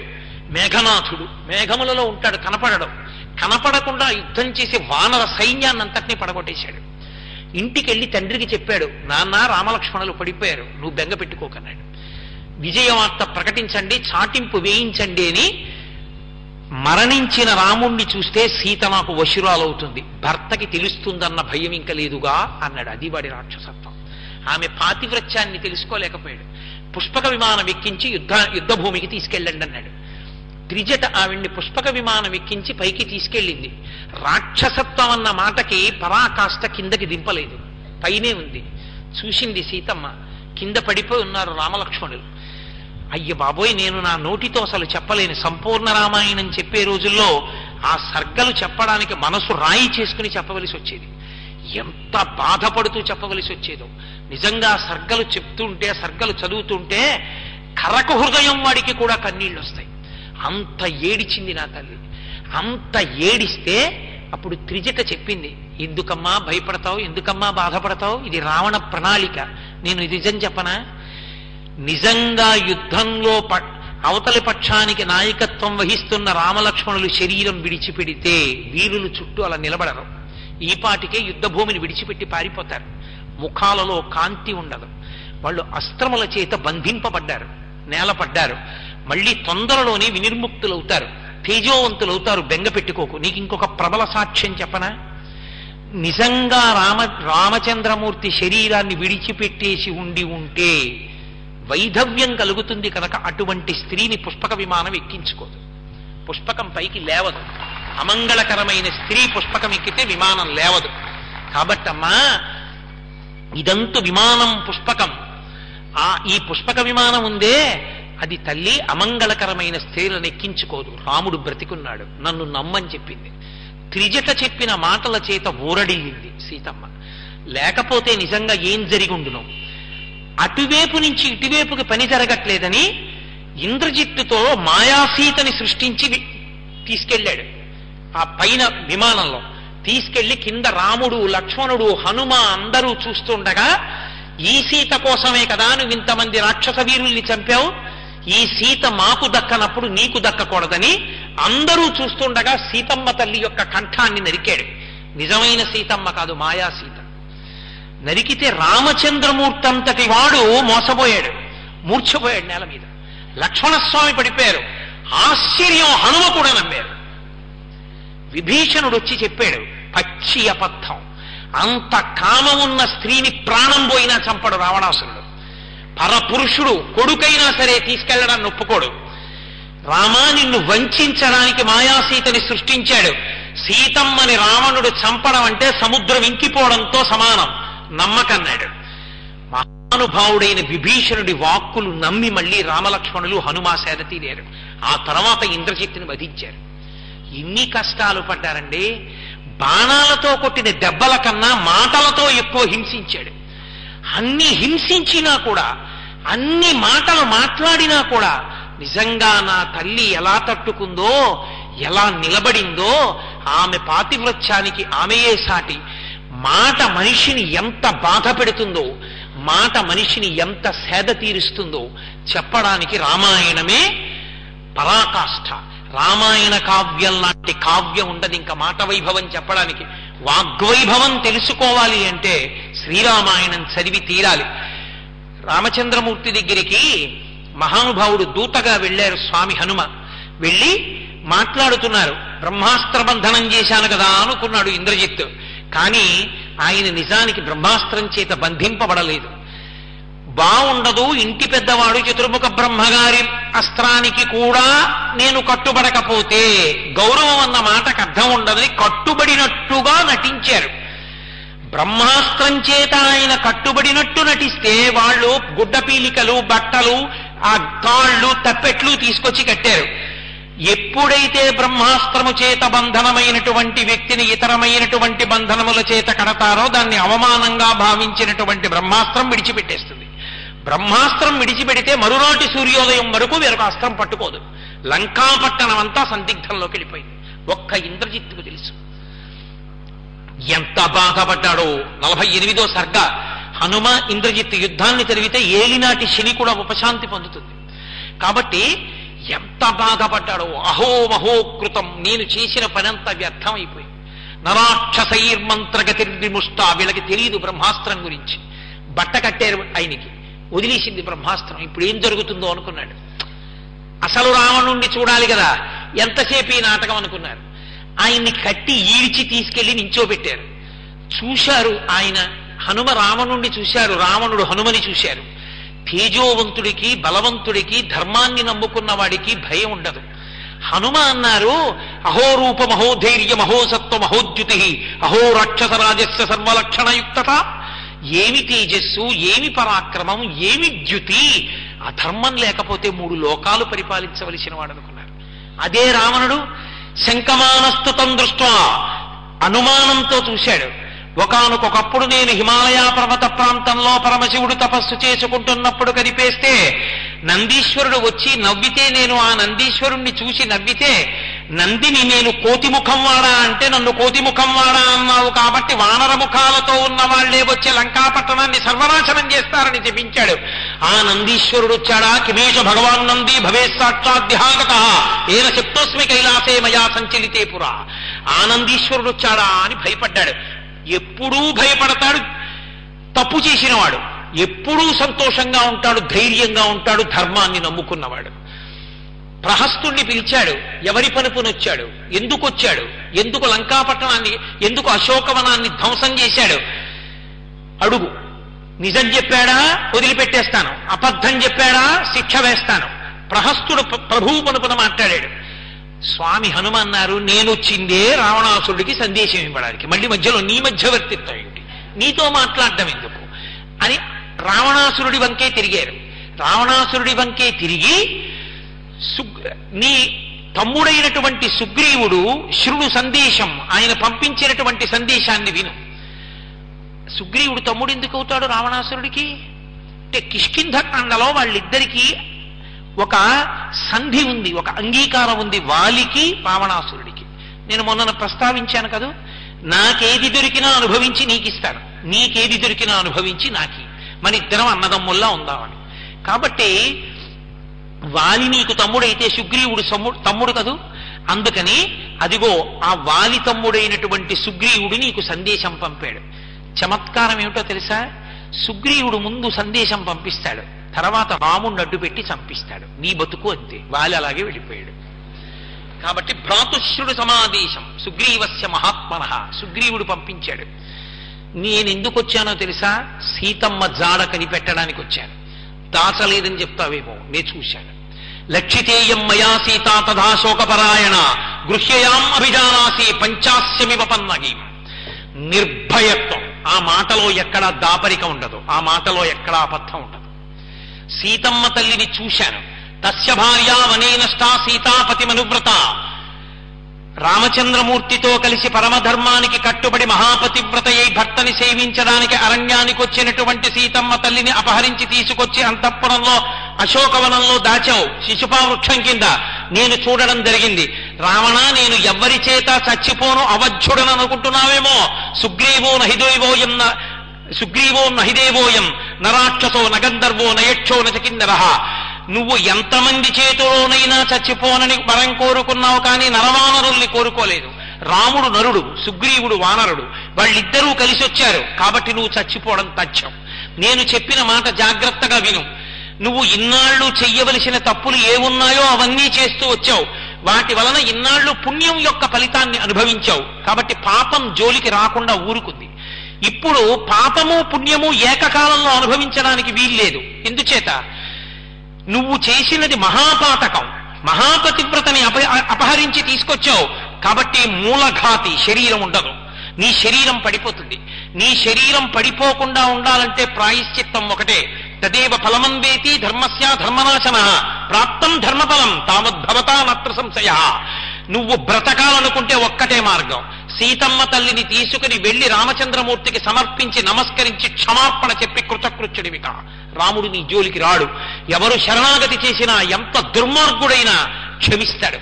మేఘనాథుడు, మేఘములలో ఉంటాడు, కనపడకుండా యుద్ధం చేసే వానర సైన్యాన్నంతటినీ పడగొట్టేశాడు. ఇంటికెళ్ళి తండ్రికి చెప్పాడు, నాన్న రామలక్ష్మణులు పడిపోయారు, నువ్వు బెంగ పెట్టుకోకన్నాడు. విజయవార్త ప్రకటించండి, చాటింపు వేయించండి అని. మరణించిన రాముణ్ణి చూస్తే సీత నాకు వశురాలవుతుంది, భర్తకి తెలుస్తుందన్న భయం ఇంక లేదుగా అన్నాడు. అది వాడి రాక్షసత్వం. ఆమె పాతివ్రత్యాన్ని తెలుసుకోలేకపోయాడు. పుష్పక విమానం ఎక్కించి యుద్ధభూమికి తీసుకెళ్ళండి అన్నాడు. త్రిజట ఆవిడ్ని పుష్పక విమానం ఎక్కించి పైకి తీసుకెళ్ళింది. రాక్షసత్వం అన్న మాటకి పరాకాష్ట కిందకి దింపలేదు, పైనే ఉంది. చూసింది సీతమ్మ, కింద పడిపోయి ఉన్నారు రామలక్ష్మణులు. అయ్య బాబోయ్, నేను నా నోటితో అసలు చెప్పలేను. సంపూర్ణ రామాయణం చెప్పే రోజుల్లో ఆ సర్గలు చెప్పడానికి మనసు రాయి చేసుకుని చెప్పవలసి వచ్చేది. ఎంత బాధపడుతూ చెప్పవలసి వచ్చేదో. నిజంగా సర్గలు చెప్తుంటే, సర్గలు చదువుతుంటే కరకు హృదయం వాడికి కూడా కన్నీళ్ళు వస్తాయి. అంత ఏడిచింది నా తల్లి. అంత ఏడిస్తే అప్పుడు త్రిజట చెప్పింది, ఎందుకమ్మా భయపడతావు, ఎందుకమ్మా బాధపడతావు, ఇది రావణ ప్రణాళిక. నేను నిజం చెప్పనా, నిజంగా యుద్ధంలో అవతలి పక్షానికి నాయకత్వం వహిస్తున్న రామలక్ష్మణులు శరీరం విడిచిపెడితే వీరులు చుట్టూ అలా నిలబడరు. ఈ పాటికే యుద్ధభూమిని విడిచిపెట్టి పారిపోతారు. ముఖాలలో కాంతి ఉండదు. వాళ్ళు అస్త్రముల చేత బంధింపబడ్డారు, నేలపడ్డారు. మళ్ళీ తొందరలోనే వినిర్ముక్తులవుతారు, తేజోవంతులవుతారు. బెంగ పెట్టుకోకు. నీకు ఇంకొక ప్రబల సాక్ష్యం చెప్పనా, నిజంగా రామచంద్రమూర్తి శరీరాన్ని విడిచిపెట్టేసి ఉంటే వైధవ్యం కలుగుతుంది కనుక అటువంటి స్త్రీని పుష్పక విమానం ఎక్కించుకోదు. పుష్పకం పైకి లేవదు. అమంగళకరమైన స్త్రీ పుష్పకం ఎక్కితే విమానం లేవదు. కాబట్టమ్మా, ఇదంతు విమానం పుష్పకం. ఈ పుష్పక విమానం ఉందే, అది తల్లి అమంగళకరమైన స్త్రీలను ఎక్కించుకోదు. రాముడు బ్రతికున్నాడు, నన్ను నమ్మని చెప్పింది. త్రిజట చెప్పిన మాటల చేత ఊరడిల్లింది సీతమ్మ. లేకపోతే నిజంగా ఏం జరిగుండును? అటువైపు నుంచి ఇటువైపుకి పని జరగట్లేదని ఇంద్రజిత్తుతో మాయాసీతని సృష్టించి తీసుకెళ్ళాడు. ఆ పైన విమానంలో తీసుకెళ్లి కింద రాముడు, లక్ష్మణుడు, హనుమ అందరూ చూస్తుండగా, ఈ సీత కోసమే కదా నువ్వు ఇంతమంది రాక్షస వీరుల్ని చంపావు, ఈ సీత మాకు దక్కనప్పుడు నీకు దక్కకూడదని అందరూ చూస్తుండగా సీతమ్మ తల్లి యొక్క కంఠాన్ని నరికాడు. నిజమైన సీతమ్మ కాదు, మాయా సీత. నరికితే రామచంద్రమూర్తి అంతటి వాడు మోసపోయాడు, మూర్ఛపోయాడు నేల మీద. లక్ష్మణస్వామి పడిపోయారు. ఆశ్చర్యం, హనుమ కూడా నమ్మారు. విభీషణుడు వచ్చి చెప్పాడు, పచ్చి అబద్ధం. అంత కామమున్న స్త్రీని ప్రాణం పోయినా చంపడు రావణాసురుడు. పరపురుషుడు కొడుకైనా సరే తీసుకెళ్లడాన్ని ఒప్పుకోడు. రామా, నిన్ను వంచడానికి మాయాసీతని సృష్టించాడు. సీతమ్మని రావణుడు చంపడం అంటే సముద్రం ఇంకిపోవడంతో సమానం, నమ్మకన్నాడు. మహానుభావుడైన విభీషణుడి వాక్కులు నమ్మి మళ్ళీ రామలక్ష్మణులు హనుమా సేద తీరారు. ఆ తర్వాత ఇంద్రజిత్తుని వధించారు. ఇన్ని కష్టాలు పడ్డారండి. బాణాలతో కొట్టిన దెబ్బల కన్నా మాటలతో ఎక్కువ హింసించాడు. అన్ని హింసించినా కూడా, అన్ని మాటలు మాట్లాడినా కూడా నిజంగా నా తల్లి ఎలా తట్టుకుందో, ఎలా నిలబడిందో, ఆమె పాతివ్రత్యానికి ఆమెయే సాటి. మాట మనిషిని ఎంత బాధ పెడుతుందో, మాట మనిషిని ఎంత సేద తీరుస్తుందో చెప్పడానికి రామాయణమే పరాకాష్ఠ. రామాయణ కావ్యం లాంటి కావ్యం ఉండదు ఇంకా మాట వైభవం చెప్పడానికి. వాగ్వైభవం తెలుసుకోవాలి అంటే శ్రీరామాయణం చదివి తీరాలి. రామచంద్రమూర్తి దగ్గరికి మహానుభావుడు దూతగా వెళ్ళారు స్వామి హనుమ. వెళ్ళి మాట్లాడుతున్నారు. బ్రహ్మాస్త్ర బంధనం చేశాను కదా అనుకున్నాడు ఇంద్రజిత్తు. కానీ ఆయన నిజానికి బ్రహ్మాస్త్రం చేత బంధింపబడలేదు. బావుండదు, ఇంటి పెద్దవాడు చతుర్ముఖ బ్రహ్మగారి అస్త్రానికి కూడా నేను కట్టుబడకపోతే గౌరవం అన్న మాటకు అర్థం ఉండదని కట్టుబడినట్టుగా నటించారు. బ్రహ్మాస్త్రం చేత ఆయన కట్టుబడినట్టు నటిస్తే వాళ్ళు గుడ్డపీలికలు, బట్టలు, ఆ తాళ్లు, తప్పెట్లు తీసుకొచ్చి కట్టారు. ఎప్పుడైతే బ్రహ్మాస్త్రము చేత బంధనమైనటువంటి వ్యక్తిని ఇతరమైనటువంటి బంధనముల చేత కడతారో దాన్ని అవమానంగా భావించినటువంటి బ్రహ్మాస్త్రం విడిచిపెట్టేస్తుంది. బ్రహ్మాస్త్రం విడిచిపెడితే మరునాటి సూర్యోదయం వరకు వేరొక అస్త్రం పట్టుకోదు. లంకాపట్టణం అంతా సందిగ్ధంలోకి వెళ్ళిపోయింది. ఒక్క ఇంద్రజిత్తుకు తెలుసు ఎంత బాధపడ్డాడో. 48వ సర్గ. హనుమ ఇంద్రజిత్తు యుద్ధాన్ని చదివితే ఏలినాటి శని కూడా ఉపశాంతి పొందుతుంది. కాబట్టి ఎంత బాధపడ్డాడో. అహో మహోకృతం, నేను చేసిన పనంత వ్యర్థం అయిపోయింది. నరాక్షసైర్మంత్రగతిర్విముష్ట. వీళ్ళకి తెలియదు బ్రహ్మాస్త్రం గురించి. బట్ట కట్టారు ఆయనకి, వదిలేసింది బ్రహ్మాస్త్రం. ఇప్పుడు ఏం జరుగుతుందో అనుకున్నాడు. అసలు రావణుణ్ణి చూడాలి కదా, ఎంతసేపు ఈ నాటకం అనుకున్నారు. ఆయన్ని కట్టి ఈడ్చి తీసుకెళ్లి నించోబెట్టారు. చూశారు ఆయన, హనుమ రావణుణ్ణి చూశారు, రావణుడు హనుమని చూశారు. తేజోవంతుడికి, బలవంతుడికి, ధర్మాన్ని నమ్ముకున్న వాడికి భయం ఉండదు. హనుమ అన్నారు, అహో రూప మహోధైర్య మహోసత్వ మహోద్యుతి అహో రాక్షస రాజస్య సర్వలక్షణయుక్త. ఏమి తేజస్సు, ఏమి పరాక్రమం, ఏమి ద్యుతి. అధర్మం లేకపోతే 3 లోకాలు పరిపాలించవలసిన వాడు అనుకున్నారు. అదే రావణుడు శంకమానస్తుతం దృష్ట్వా అనుమానంతో చూశాడు. ఒకానొకప్పుడు నేను హిమాలయ పర్వత ప్రాంతంలో పరమశివుడు తపస్సు చేసుకుంటున్నప్పుడు కనిపేస్తే నందీశ్వరుడు వచ్చి నవ్వితే, నేను ఆ నందీశ్వరుణ్ణి చూసి నవ్వితే, నందిని నేను కోతిముఖం వాడా అంటే నన్ను కోతిముఖం వాడా అన్నావు కాబట్టి వానర ముఖాలతో ఉన్న వాళ్లే వచ్చే లంకాపట్టణాన్ని సర్వనాశనం చేస్తారని చెప్పించాడు. ఆ నందీశ్వరుడు వచ్చాడా? కిమేష భగవాన్ నంది భవే సాక్షాద్యాగత ఏన శక్తోస్మి కైలాసే మయా సంచలితే పురా. ఆ నందీశ్వరుడు వచ్చాడా అని భయపడ్డాడు. ఎప్పుడూ భయపడతాడు తప్పు చేసినవాడు, ఎప్పుడూ సంతోషంగా ఉంటాడు, ధైర్యంగా ఉంటాడు, ధర్మాన్ని నమ్ముకున్నవాడు. ప్రహస్తుణ్ణి పిలిచాడు. ఎవరి పనుపునొచ్చాడు? ఎందుకు వచ్చాడు? ఎందుకు లంకాపట్టణాన్ని, ఎందుకు అశోకవనాన్ని ధ్వంసం చేశాడు? అడుగు. నిజం చెప్పాడా? వదిలిపెట్టేస్తాను. అబద్ధం చెప్పాడా? శిక్ష వేస్తాను. ప్రహస్తుడు ప్రభువు పనుపున మాట్లాడాడు. స్వామి హనుమ అన్నారు, నేనొచ్చిందే రావణాసురుడికి సందేశం ఇవ్వడానికి, మళ్ళీ మధ్యలో నీ మధ్యవర్తిత్వం ఏమిటి, నీతో మాట్లాడడం ఎందుకు అని రావణాసురుడి వంకే తిరిగారు. రావణాసురుడి వంకే తిరిగి నీ తమ్ముడైనటువంటి సుగ్రీవుడు శృణు సందేశం, ఆయన పంపించినటువంటి సందేశాన్ని విను. సుగ్రీవుడు తమ్ముడు ఎందుకు అవుతాడు రావణాసురుడికి అంటే కిష్కింధకాండలో వాళ్ళిద్దరికీ ఒక సంధి ఉంది, ఒక అంగీకారం ఉంది, వాలికి రావణాసురుడికి. నేను మొన్న ప్రస్తావించాను కదా, నాకేది దొరికినా అనుభవించి నీకిస్తాను, నీకేది దొరికినా అనుభవించి నాకి, మన ఇద్దరం అన్నదమ్ముల్లా ఉందామని. కాబట్టి వాలి నీకు తమ్ముడైతే సుగ్రీవుడు తమ్ముడు కదూ, అందుకని అదిగో ఆ వాలి తమ్ముడైనటువంటి సుగ్రీవుడు నీకు సందేశం పంపాడు. చమత్కారం ఏమిటో తెలుసా, సుగ్రీవుడు ముందు సందేశం పంపిస్తాడు, తర్వాత రాముణ్ణి అడ్డుపెట్టి చంపిస్తాడు. నీ బతుకు అంతే, వాలి అలాగే వెళ్ళిపోయాడు. కాబట్టి భ్రాతుశ్రుడు సమాదేశం సుగ్రీవస్య మహాత్మనః, సుగ్రీవుడు పంపించాడు. నేను ఎందుకు వచ్చానో తెలుసా, సీతమ్మ జాడ కనిపెట్టడానికి వచ్చాను. దాచలేదని చెప్తావేమో, నేను చూశాను. లక్షితేయం మయా సీతా తథా శోకపరాయణ గృహ్యయాం అభిజానాసి పంచాస్యమివ పన్నగీం. నిర్భయత్వం, ఆ మాటలో ఎక్కడా దాపరిక ఉండదు, ఆ మాటలో ఎక్కడా అబద్ధం ఉండదు. సీతమ్మ తల్లిని చూశాను. తస్య భార్యా వనేనష్టా సీతాపతి మనువ్రత. రామచంద్రమూర్తితో కలిసి పరమధర్మానికి కట్టుబడి మహాపతివ్రత అయి భర్తని సేవించడానికి అరణ్యానికి వచ్చినటువంటి సీతమ్మ తల్లిని అపహరించి తీసుకొచ్చి అంతఃపురంలో అశోకవనంలో దాచావు, శిశుపా వృక్షం కింద. నేను చూడడం జరిగింది. రావణ, నేను ఎవ్వరి చేత చచ్చిపోను అవధ్యుడని అనుకుంటున్నావేమో. సుగ్రీవో నహిదేవోయం నరాక్షసో నగంధర్వో నయక్షో నచకిందరః. నువ్వు ఎంతమంది చేతిలోనైనా చచ్చిపోనని వరం కోరుకున్నావు, కానీ నరవానరుల్ని కోరుకోలేదు. రాముడు నరుడు, సుగ్రీవుడు వానరుడు, వాళ్ళిద్దరూ కలిసి వచ్చారు కాబట్టి నువ్వు చచ్చిపోవడం తథ్యం. నేను చెప్పిన మాట జాగ్రత్తగా విను. నువ్వు ఇన్నాళ్ళు చెయ్యవలసిన తప్పులు ఏమున్నాయో అవన్నీ చేస్తూ వచ్చావు. వాటి వలన ఇన్నాళ్ళు పుణ్యం యొక్క ఫలితాన్ని అనుభవించావు. కాబట్టి పాపం జోలికి రాకుండా ఊరుకుంది. ఇప్పుడు పాపము పుణ్యము ఏకకాలంలో అనుభవించడానికి వీల్లేదు. ఎందుచేత, నువ్వు చేసినది మహాపాతకం, మహాపతివ్రతని అపహరించి తీసుకొచ్చావు. కాబట్టి మూలఘాతి శరీరం ఉండదు, నీ శరీరం పడిపోతుంది. నీ శరీరం పడిపోకుండా ఉండాలంటే ప్రాయశ్చిత్తం ఒకటే. తదేవ ఫలమన్వేతి ధర్మస్య ధర్మనాశన ప్రాప్తం ధర్మఫలం తావద్భవతా నత్ర సంశయ. నువ్వు బ్రతకాలనుకుంటే ఒక్కటే మార్గం. సీతమ్మ తల్లిని తీసుకుని వెళ్లి రామచంద్రమూర్తికి సమర్పించి నమస్కరించి క్షమార్పణ చెప్పి కృతకృత్యుడివిక. రాముడు నీ జోలికి రాడు. ఎవరు శరణాగతి చేసినా, ఎంత దుర్మార్గుడైనా క్షమిస్తాడు.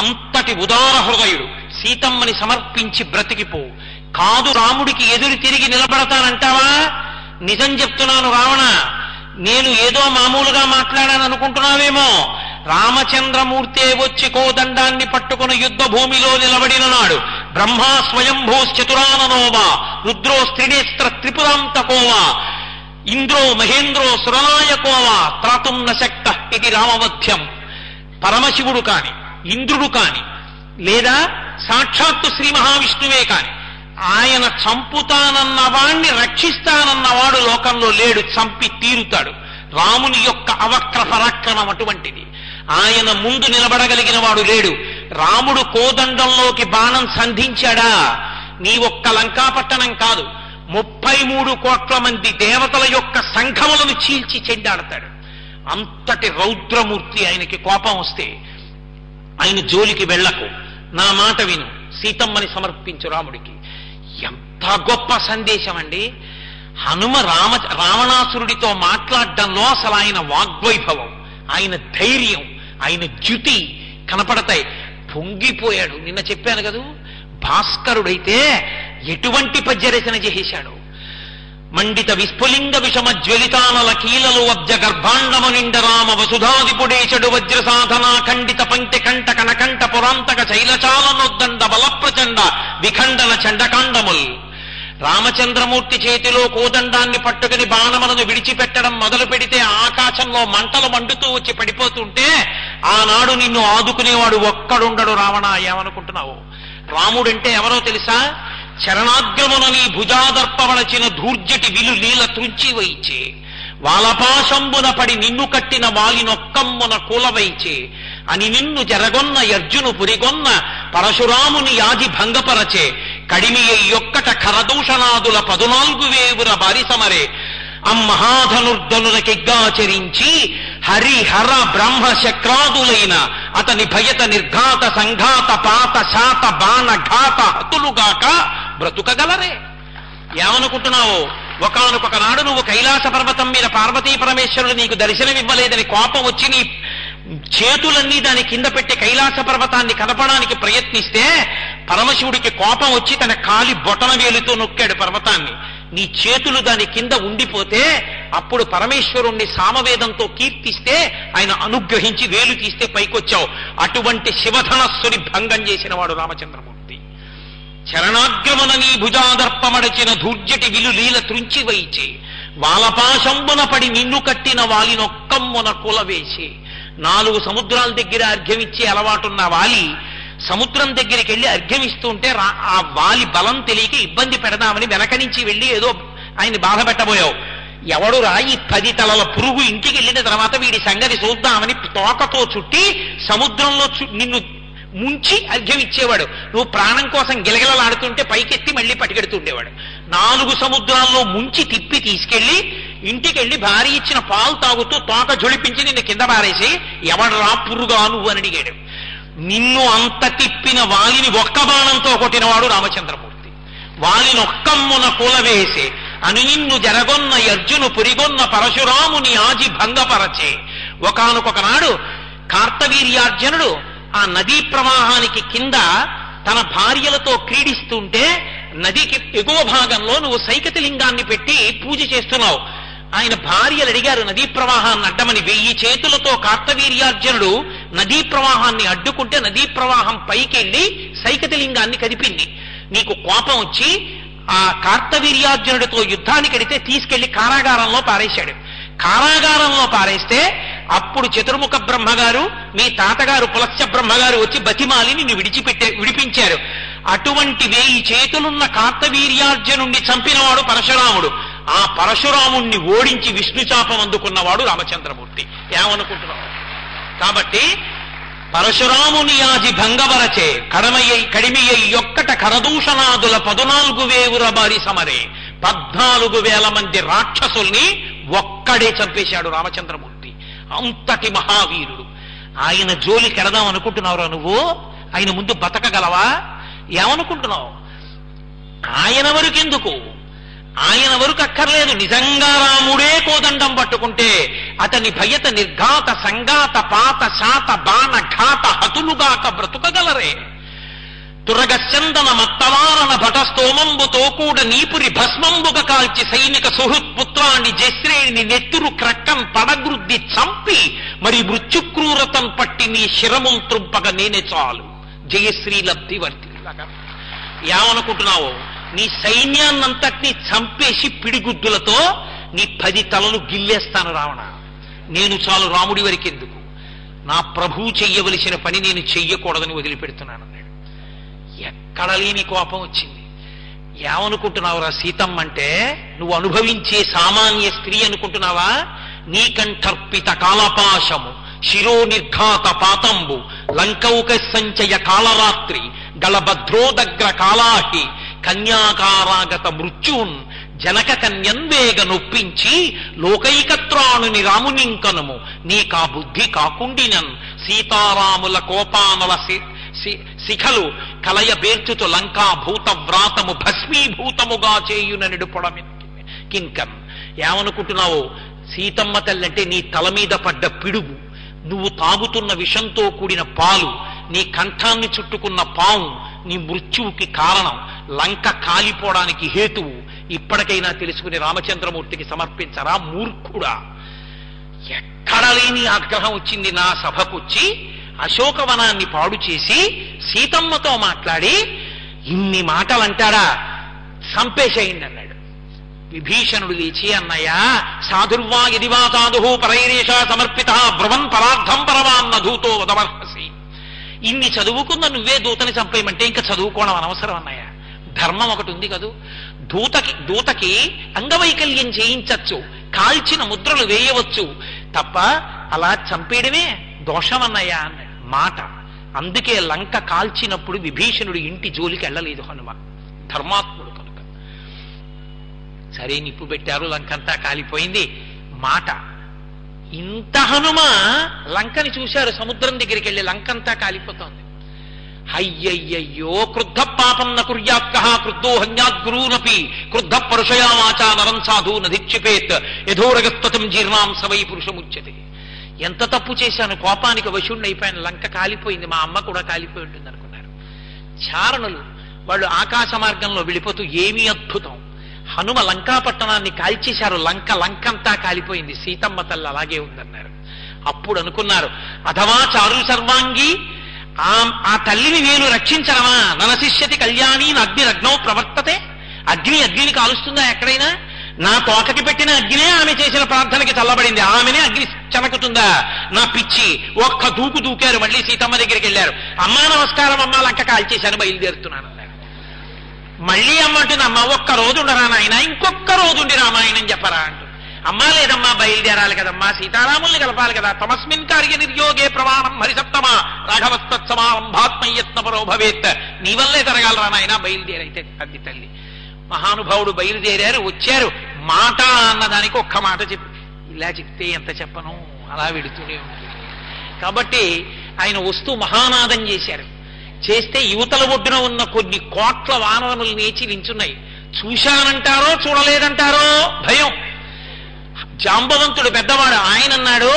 అంతటి ఉదార హృదయుడు. సీతమ్మని సమర్పించి బ్రతికిపో. కాదు రాముడికి ఎదురు తిరిగి నిలబడతానంటావా? నిజం చెప్తున్నాను రావణ, నేను ఏదో మామూలుగా మాట్లాడాను అనుకుంటున్నావేమో. రామచంద్రమూర్తే వచ్చి కోదండాన్ని పట్టుకుని యుద్ధ భూమిలో నిలబడిన నాడు బ్రహ్మా స్వయంభూశ్చతురాననోవా రుద్రో స్త్రినేస్త్ర త్రిపురాంతకోవా ఇంద్రో మహేంద్రో సురనాయకోవా త్రాతుం నశక్త ఇది రామవధ్యం. పరమశివుడు కాని, ఇంద్రుడు కాని, లేదా సాక్షాత్తు శ్రీ మహావిష్ణువే కాని ఆయన చంపుతానన్నవాణ్ణి రక్షిస్తానన్నవాడు లోకంలో లేడు. చంపి తీరుతాడు. రాముని యొక్క అవక్ర పరాక్రమం అటువంటిది. ఆయన ముందు నిలబడగలిగిన వాడు లేడు. రాముడు కోదండంలోకి బాణం సంధించాడా? నీ ఒక్క లంకాపట్టణం కాదు, 33 కోట్ల మంది దేవతల యొక్క సంఘములను చీల్చి చెండాడతాడు. అంతటి రౌద్రమూర్తి. ఆయనకి కోపం వస్తే ఆయన జోలికి వెళ్ళకు, నా మాట విను, సీతమ్మని సమర్పించు రాముడికి. ఎంత గొప్ప సందేశం అండి! హనుమ రావణాసురుడితో మాట్లాడడంలో అసలు ఆయన వాగ్వైభవం, ఆయన ధైర్యం, ఆయన జ్యుతి కనపడతాయి. పొంగిపోయాడు. నిన్న చెప్పాను కదూ, భాస్కరుడైతే ఎటువంటి పద్యరచన చేశాడు. మండిత విస్ఫులింగ విషమ జ్వలితానల కీలలు వబ్జ గర్భాండము నిండ రామ వసుధాదిపుడేశడు వజ్ర సాధన ఖండిత పంక్తి కంట కనకంఠ పురాంతక శైలచాలనొద్దండ బల ప్రచండ విఖండన చండకాండముల్. రామచంద్రమూర్తి చేతిలో కోదండాన్ని పట్టుకుని బాణములను విడిచిపెట్టడం మొదలు పెడితే ఆకాశంలో మంటలు మండుతూ వచ్చి పడిపోతుంటే ఆనాడు నిన్ను ఆదుకునేవాడు ఒక్కడుండడు. రావణ, ఏమనుకుంటున్నావు? రాముడంటే ఎవరో తెలుసా? చరణాగ్రమున నీ భుజాదర్పవలచిన ధూర్జటి విలు నీల త్రుంచి వైచే వాలపాశంబున పడి నిన్ను కట్టిన వాలినొక్కమ్మున కూలవైచే అని నిన్ను జరగొన్న యర్జును పురిగొన్న పరశురాముని యాది భంగపరచే కడిమి యొక్కట ఖరదూషణాదుల 14 వేవుర బారిసమరే మహాధనుర్ధనులకిగ్గాచరించి హరిహర బ్రహ్మ శక్రాదులైన అతని భయత నిర్ఘాత సంఘాత పాత శాత బాణ ఘాత హతులుగాక బ్రతుకగలరే. ఏమనుకుంటున్నావు? ఒకానొక నాడు నువ్వు కైలాస పర్వతం మీద పార్వతీ పరమేశ్వరుడు నీకు దర్శనమివ్వలేదని కోపం వచ్చి నీ చేతులన్నీ దాని కింద పెట్టి కైలాస పర్వతాన్ని కదపడానికి ప్రయత్నిస్తే పరమశివుడికి కోపం వచ్చి తన కాలి బొటన వేలుతో నొక్కాడు పర్వతాన్ని. నీ చేతులు దాని కింద ఉండిపోతే అప్పుడు పరమేశ్వరుణ్ణి సామవేదంతో కీర్తిస్తే ఆయన అనుగ్రహించి వేలు తీస్తే పైకొచ్చావు. అటువంటి శివధనస్సుని భంగం చేసిన వాడు రామచంద్రమూర్తి. చరణాగ్రమున నీ భుజాదర్పమడచిన ధూర్జటి విలులీల త్రుంచి వైచి వాలపాశంబున పడి నిన్ను కట్టిన వాలినొక్కమ్మున కులవేసి. 4 సముద్రాల దగ్గర అర్ఘ్యమిచ్చే అలవాటున్న వాలి సముద్రం దగ్గరికి వెళ్ళి అర్ఘ్యమిస్తుంటే ఆ వాలి బలం తెలియక ఇబ్బంది పెడదామని వెనక నుంచి వెళ్ళి ఏదో ఆయన్ని బాధ పెట్టబోయావు. ఎవడు ఈ 10 తలల పురుగు ఇంటికి వెళ్ళిన తర్వాత వీడి సంగతి చూద్దామని తోకతో చుట్టి సముద్రంలో నిన్ను ముంచి అర్ఘ్యం ఇచ్చేవాడు. నువ్వు ప్రాణం కోసం గిలగిలలాడుతుంటే పైకెత్తి మళ్ళీ పట్టుకెడుతుండేవాడు. 4 సముద్రాల్లో ముంచి తిప్పి తీసుకెళ్లి ఇంటికి వెళ్ళి భార్య ఇచ్చిన పాలు తాగుతూ తోక జొలిపించి నిన్ను కింద పారేసి ఎవడరా పురుగా నువ్వు అని అడిగాడు. నిన్ను అంత తిప్పిన వాలిని ఒక్క బాణంతో కొట్టినవాడు రామచంద్రమూర్తి. వాలినొక్కమ్మున కూలవేసి అని నిన్ను జరగొన్న అర్జును పురిగొన్న పరశురాముని ఆజి భంగపరచే. ఒకానొక నాడు కార్తవీర్యార్జునుడు ఆ నదీ ప్రవాహానికి కింద తన భార్యలతో క్రీడిస్తుంటే నదికి ఎగువ భాగంలో నువ్వు సైకతి లింగాన్ని పెట్టి పూజ చేస్తున్నావు. ఆయన భార్యలు అడిగారు నదీ ప్రవాహాన్ని అడ్డమని. 1000 చేతులతో కార్తవీర్యార్జునుడు నదీ ప్రవాహాన్ని అడ్డుకుంటే నదీ ప్రవాహం పైకెళ్ళి సైకతి లింగాన్ని కదిపింది. నీకు కోపం వచ్చి ఆ కార్తవీర్యార్జునుడితో యుద్ధానికి వెడితే తీసుకెళ్లి కారాగారంలో పారేశాడు. కారాగారంలో పారేస్తే అప్పుడు చతుర్ముఖ బ్రహ్మగారు మీ తాతగారు పులస్య బ్రహ్మగారు వచ్చి బతిమాలి నిన్ను విడిపించారు. అటువంటి 1000 చేతులున్న కార్తవీర్యార్జునుణ్ణి చంపినవాడు పరశురాముడు. ఆ పరశురాముణ్ణి ఓడించి విష్ణుచాపం అందుకున్నవాడు రామచంద్రమూర్తి. ఏమనుకుంటున్నావు? కాబట్టి పరశురాముని యాజి భంగవరచే కడిమియ్య యొక్కట కరదూషణాదుల 14,000 బారి సమరే. 14,000 మంది రాక్షసుల్ని ఒక్కడే చంపేశాడు రామచంద్రమూర్తి. అంతటి మహావీరుడు. ఆయన జోలికి ఎడదాం అనుకుంటున్నావురా నువ్వు? ఆయన ముందు బతకగలవా? ఏమనుకుంటున్నావు? ఆయన వరకెందుకు? ఆయన వరకు అక్కర్లేదు. నిజంగా రాముడే కోదండం పట్టుకుంటే అతని భయత నిర్ఘాత సంఘాత పాత శాత బాణ ఘాత హతులుగాక బ్రతుకగలరే. తురగచందన మత్తవారణ భటస్తోమంబుతో కూడ నీపురి భస్మంబుగ కాల్చి సైనిక సుహృత్పుత్రాన్ని జశ్రేణి నెత్తురు క్రక్కం పడగృద్ది చంపి మరి మృత్యుక్రూరతం పట్టి నీ శిరముల్ త్రుంపగ నేనే చాలు జయశ్రీ లబ్ధి వర్తి. ఏమనుకుంటున్నావు? నీ సైన్యాన్నంతటినీ చంపేసి పిడిగుద్దులతో నీ 10 తలలు గిల్లేస్తాను రావణ. నేను చాలు రాముడి వరకెందుకు? నా ప్రభువు చెయ్యవలసిన పని నేను చెయ్యకూడదని వదిలిపెడుతున్నాను అన్నాడు. ఎక్కడ లేని కోపం వచ్చింది. ఏమనుకుంటున్నావురా సీతమ్మ అంటే? నువ్వు అనుభవించే సామాన్య స్త్రీ అనుకుంటున్నావా? నీకంఠర్పిత కాలపాశము శిరో నిర్ఘాత పాతంబు లంకౌక సంచయ కాళరాత్రి గళభద్రోదగ్ర కాళాహి కన్యాకారాగత మృత్యున్ జనక కన్యన్వేగ నొప్పించి లోకైకత్రాణుని రామునింకనుము నీకా బుద్ధి కాకుండినన్ సీతారాముల కోపానల శిఖలు కలయబేర్చుతు లంకా భూత వ్రాతము భస్మీభూతముగా చేయుననిడు పొడమి కింకన్. ఏమనుకుంటున్నావు? సీతమ్మ తల్లంటే నీ తల మీద పడ్డ పిడుగు, నువ్వు తాగుతున్న విషంతో కూడిన పాలు, నీ కంఠాన్ని చుట్టుకున్న పాము నీ మృత్యువుకి కారణం, లంక కాలిపోవడానికి హేతువు. ఇప్పటికైనా తెలుసుకుని రామచంద్రమూర్తికి సమర్పించరా మూర్ఖుడా? ఎక్కడ లేని ఆగ్రహం వచ్చింది నా సభకొచ్చి అశోకవనాన్ని పాడు చేసి సీతమ్మతో మాట్లాడి ఇన్ని మాటలు అంటాడా? చంపేసేయండి అన్నాడు. విభీషణుడు లేచి అన్నయ్య సాధుర్వా యదివా సాధు పరైరేష సమర్పిత బ్రవన్ పరార్థం పరమాన్న దూతో వదవర్హసి. ఇన్ని చదువుకున్న నువ్వే దూతని చంపేయమంటే ఇంకా చదువుకోవడం అనవసరం అన్నయ్య. ధర్మం ఒకటి ఉంది కదూ. దూతకి అంగవైకల్యం చేయించచ్చు, కాల్చిన ముద్రలు వేయవచ్చు తప్ప అలా చంపేయడమే దోషం అన్నయ్య అన్నాడు మాట. అందుకే లంక కాల్చినప్పుడు విభీషణుడు ఇంటి జోలికి వెళ్ళలేదు హనుమ, ధర్మాత్ముడు కనుక. సరే నిప్పు పెట్టారు, లంకంతా కాలిపోయింది. మాట ఇంత హనుమ లంకని చూశారు, సముద్రం దగ్గరికి వెళ్ళి లంకంతా కాలిపోతోంది. అయ్యయ్యయ్యో క్రుద్ధ పాపం న కుర్యాత్కః క్రుద్ధో హన్యాత్ గురూనపి క్రుద్ధ పరుషయా వాచా నరం సాధు నధిక్షిపేత్ యథోరగస్పతం జీర్ణాం సవై పురుషముచ్యతే. ఎంత తప్పు చేశాను, కోపానికి వశుణ్ణైపోయాను, లంక కాలిపోయింది, మా అమ్మ కూడా కాలిపోయి ఉంటుంది అనుకున్నారు. చారణులు వాళ్ళు ఆకాశ మార్గంలో వెళ్ళిపోతూ ఏమీ అద్భుతం, హనుమ లంకాపట్టణాన్ని కాల్చేశారు, లంకంతా కాలిపోయింది, సీతమ్మ తల్లి అలాగే ఉందన్నారు. అప్పుడు అనుకున్నారు, అథవా చారు సర్వాంగి, ఆ తల్లిని నేను రక్షించడమా? ననశిష్యతి కళ్యాణి అగ్నిరగ్నౌ ప్రవర్తతే. అగ్నిని కాలుస్తుందా ఎక్కడైనా? నా తోకకి పెట్టిన అగ్నే ఆమె చేసిన ప్రార్థనకి చల్లబడింది, ఆమెనే అగ్ని చనకుతుందా? నా పిచ్చి. ఒక్క దూకారు, మళ్ళీ సీతమ్మ దగ్గరికి వెళ్ళారు. అమ్మా నమస్కారం, అమ్మా లంక కాల్చేశాను, బయలుదేరుతున్నాను అన్నారు. మళ్ళీ అమ్మంటుంది, అమ్మ ఒక్క రోజు ఉండరా నాయన, ఇంకొక్క రోజు ఉండి రామాయణం చెప్పరా అంటూ. అమ్మా లేదమ్మా బయలుదేరాలి కదమ్మా, సీతారాముల్ని కలపాలి కదా. తమస్మిన్ కార్య నిర్యోగే ప్రమాణం హరిసప్తమా రాఘవస్తత్సమారంభాత్మయత్నపరో భవేత్. నీ వల్లే జరగాలరా నాయన, బయలుదేరైతే అది తల్లి. మహానుభావుడు బయలుదేరారు, వచ్చారు. మాట అన్నదానికి ఒక్క మాట చెప్పి, ఇలా చెప్తే ఎంత చెప్పను, అలా వెడుతూనే ఉంటుంది. కాబట్టి ఆయన వస్తూ మహానాదం చేశారు. చేస్తే యువతల ఒడ్డున ఉన్న కొన్ని కోట్ల వానరములు నేచి నించున్నాయి. చూశానంటారో చూడలేదంటారో భయం. జాంబవంతుడు పెద్దవాడు, ఆయన అన్నాడు,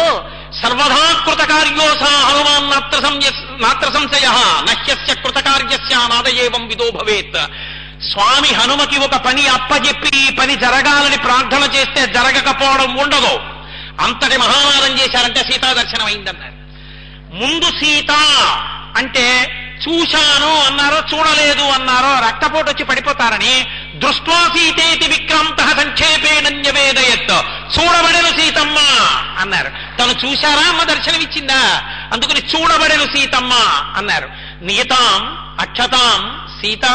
సర్వదా కృతకార్యోసా హనుమాన్ నాత్ర సంశయ నహ్యస్య కృతకార్యస్య నాదయేవం విదో భవేత్. స్వామి హనుమకి ఒక పని అప్పజెప్పి ఈ పని జరగాలని ప్రార్థన చేస్తే జరగకపోవడం ఉండదు. అంతటి మహానాదం చేశారంటే సీతా దర్శనం అయిందన్నారు. ముందు సీత అంటే చూశాను అన్నారో చూడలేదు అన్నారో రక్తపోటు వచ్చి పడిపోతారని దృష్ట్వా సీతేతి విక్రాంత సంక్షేపేణ్యవేదయత్, చూడబడెను సీతమ్మ అన్నారు. తను చూశారా అమ్మ దర్శనమిచ్చిందా, అందుకని చూడబడెను సీతమ్మ అన్నారు. నియతాం అక్షతాం సీత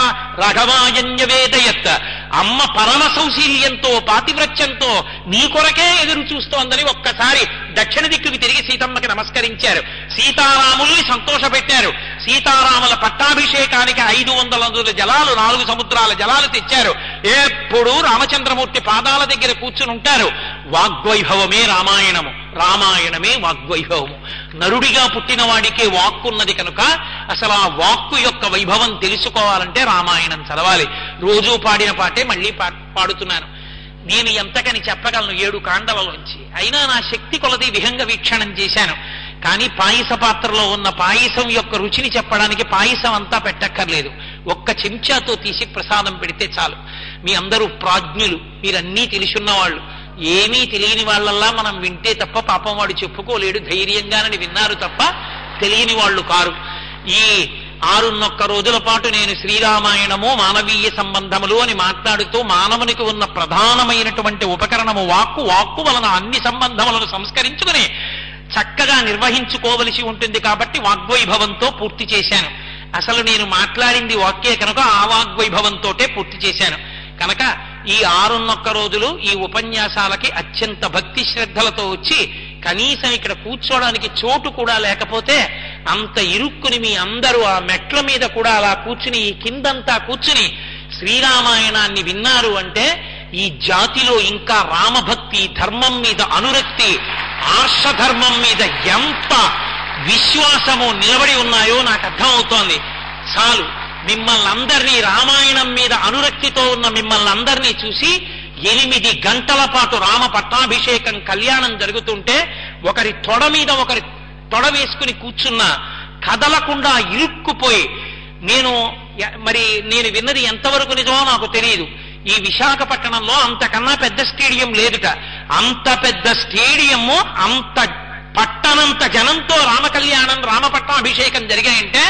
రాఘవాయన్యవేదయత్. అమ్మ పరమ సౌశీల్యంతో పాతివ్రత్యంతో నీ కొరకే ఎదురు చూస్తోందని ఒక్కసారి దక్షిణ దిక్కుకి తిరిగి సీతమ్మకి నమస్కరించారు. సీతారాముల్ని సంతోషపెట్టారు. సీతారాముల పట్టాభిషేకానికి 500 నదుల జలాలు, 4 సముద్రాల జలాలు తెచ్చారు. ఎప్పుడు రామచంద్రమూర్తి పాదాల దగ్గర కూర్చుని ఉంటారు. వాగ్వైభవమే రామాయణము, రామాయణమే వాగ్వైభవము. నరుడిగా పుట్టిన వాడికే వాక్కున్నది కనుక అసలు ఆ వాక్కు యొక్క వైభవం తెలుసుకోవాలంటే రామాయణం చదవాలి. రోజూ పాడిన పాటే మళ్ళీ పాడుతున్నాను. నేను ఎంతకని చెప్పగలను 7 కాండలలోంచి. అయినా నా శక్తి కొలది విహంగ వీక్షణం చేశాను. కానీ పాయస పాత్రలో ఉన్న పాయసం యొక్క రుచిని చెప్పడానికి పాయసం అంతా పెట్టక్కర్లేదు, ఒక్క చెంచాతో తీసి ప్రసాదం పెడితే చాలు. మీ అందరూ ప్రాజ్ఞులు, మీరన్నీ తెలుసున్నవాళ్ళు. ఏమీ తెలియని వాళ్ళల్లా మనం వింటే తప్ప పాపం వాడు చెప్పుకోలేడు, ధైర్యంగానని విన్నారు తప్ప తెలియని వాళ్ళు కారు. ఈ 6 రోజుల పాటు నేను శ్రీరామాయణము మానవీయ సంబంధములు అని మాట్లాడుతూ మానవునికి ఉన్న ప్రధానమైనటువంటి ఉపకరణము వాక్కు, వాక్కు వలన అన్ని సంబంధములను సంస్కరించుకుని చక్కగా నిర్వహించుకోవలసి ఉంటుంది. కాబట్టి వాగ్వైభవంతో పూర్తి చేశాను. అసలు నేను మాట్లాడింది వాక్యే కనుక ఆ వాగ్వైభవంతోటే పూర్తి చేశాను. కనుక ఈ 6 రోజులు ఈ ఉపన్యాసాలకి అత్యంత భక్తి శ్రద్ధలతో వచ్చి కనీసం ఇక్కడ కూర్చోడానికి చోటు కూడా లేకపోతే అంత ఇరుక్కుని మీ అందరూ ఆ మెట్ల మీద కూడా అలా కూర్చుని ఈ కిందంతా కూర్చుని శ్రీరామాయణాన్ని విన్నారు అంటే ఈ జాతిలో ఇంకా రామభక్తి, ధర్మం మీద అనురక్తి, ఆర్షధర్మం మీద ఎంత విశ్వాసము నిలబడి ఉన్నాయో నాకు అర్థమవుతోంది. చాలు, మిమ్మల్ని అందరినీ రామాయణం మీద అనురక్తితో ఉన్న మిమ్మల్ని అందరినీ చూసి 8 గంటల పాటు రామ పట్టాభిషేకం కళ్యాణం జరుగుతుంటే ఒకరి తొడ మీద ఒకరి తొడ వేసుకుని కూర్చున్న, కదలకుండా ఇరుక్కుపోయి నేను విన్నది ఎంతవరకు నిజమో నాకు తెలియదు. ఈ విశాఖపట్నంలో అంతకన్నా పెద్ద స్టేడియం లేదుట. అంత పెద్ద స్టేడియము, అంత పట్టణంత జనంతో రామ కళ్యాణం, రామ పట్టాభిషేకం జరిగాయంటే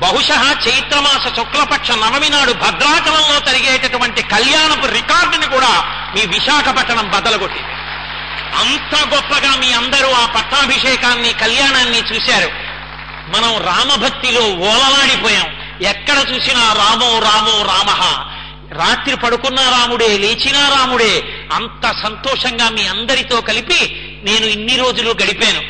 బహుశా చైత్రమాస శుక్లపక్ష నవమి నాడు భద్రాచలంలో జరిగేటటువంటి కళ్యాణపు రికార్డుని కూడా మీ విశాఖపట్నం బదలగొట్టింది. అంత గొప్పగా మీ అందరూ ఆ పట్టాభిషేకాన్ని, కళ్యాణాన్ని చూశారు. మనం రామభక్తిలో ఓలలాడిపోయాం. ఎక్కడ చూసినా రామో రామో రామః. రాత్రి పడుకున్న రాముడే, లేచినా రాముడే. అంత సంతోషంగా మీ అందరితో కలిపి నేను ఇన్ని రోజులు గడిపాను.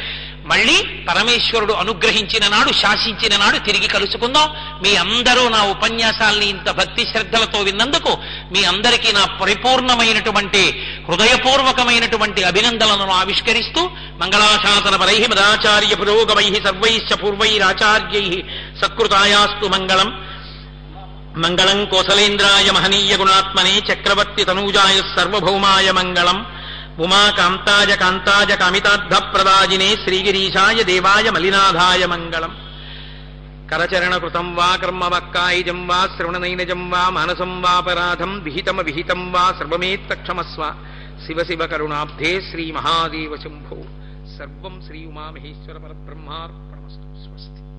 మళ్ళీ పరమేశ్వరుడు అనుగ్రహించిన నాడు, శాసించిన నాడు తిరిగి కలుసుకుందాం. మీ అందరూ నా ఉపన్యాసాల్ని ఇంత భక్తి శ్రద్ధలతో విన్నందుకు మీ అందరికీ నా పరిపూర్ణమైనటువంటి హృదయపూర్వకమైనటువంటి అభినందనలను ఆవిష్కరిస్తూ, మంగళాశాసన పరై మదాచార్య పురోగమై సర్వైశ్చ పూర్వైరాచార్యై సత్కృతాయాస్తు మంగళం. మంగళం కోసలేంద్రాయ మహనీయ గుణాత్మనే చక్రవర్తి తనూజాయ సర్వభౌమాయ మంగళం. ఉమాకాంతాయ కాంతాయ కామితార్థప్రదాజినే శ్రీగిరీశాయ దేవాయ మలినాథాయ మంగళం. కరచరణకృతం వా కర్మవక్కాయిజం వా శ్రవణనైనజం వా మానసం వాపరాధం విహితం వా సర్వమేత్తక్షమస్వ. శివ శివ కరుణాబ్ధే శ్రీ మహాదేవ శంభో. సర్వం శ్రీ ఉమామహేశ్వర పరబ్రహ్మార్పణమస్తు. స్వస్తి.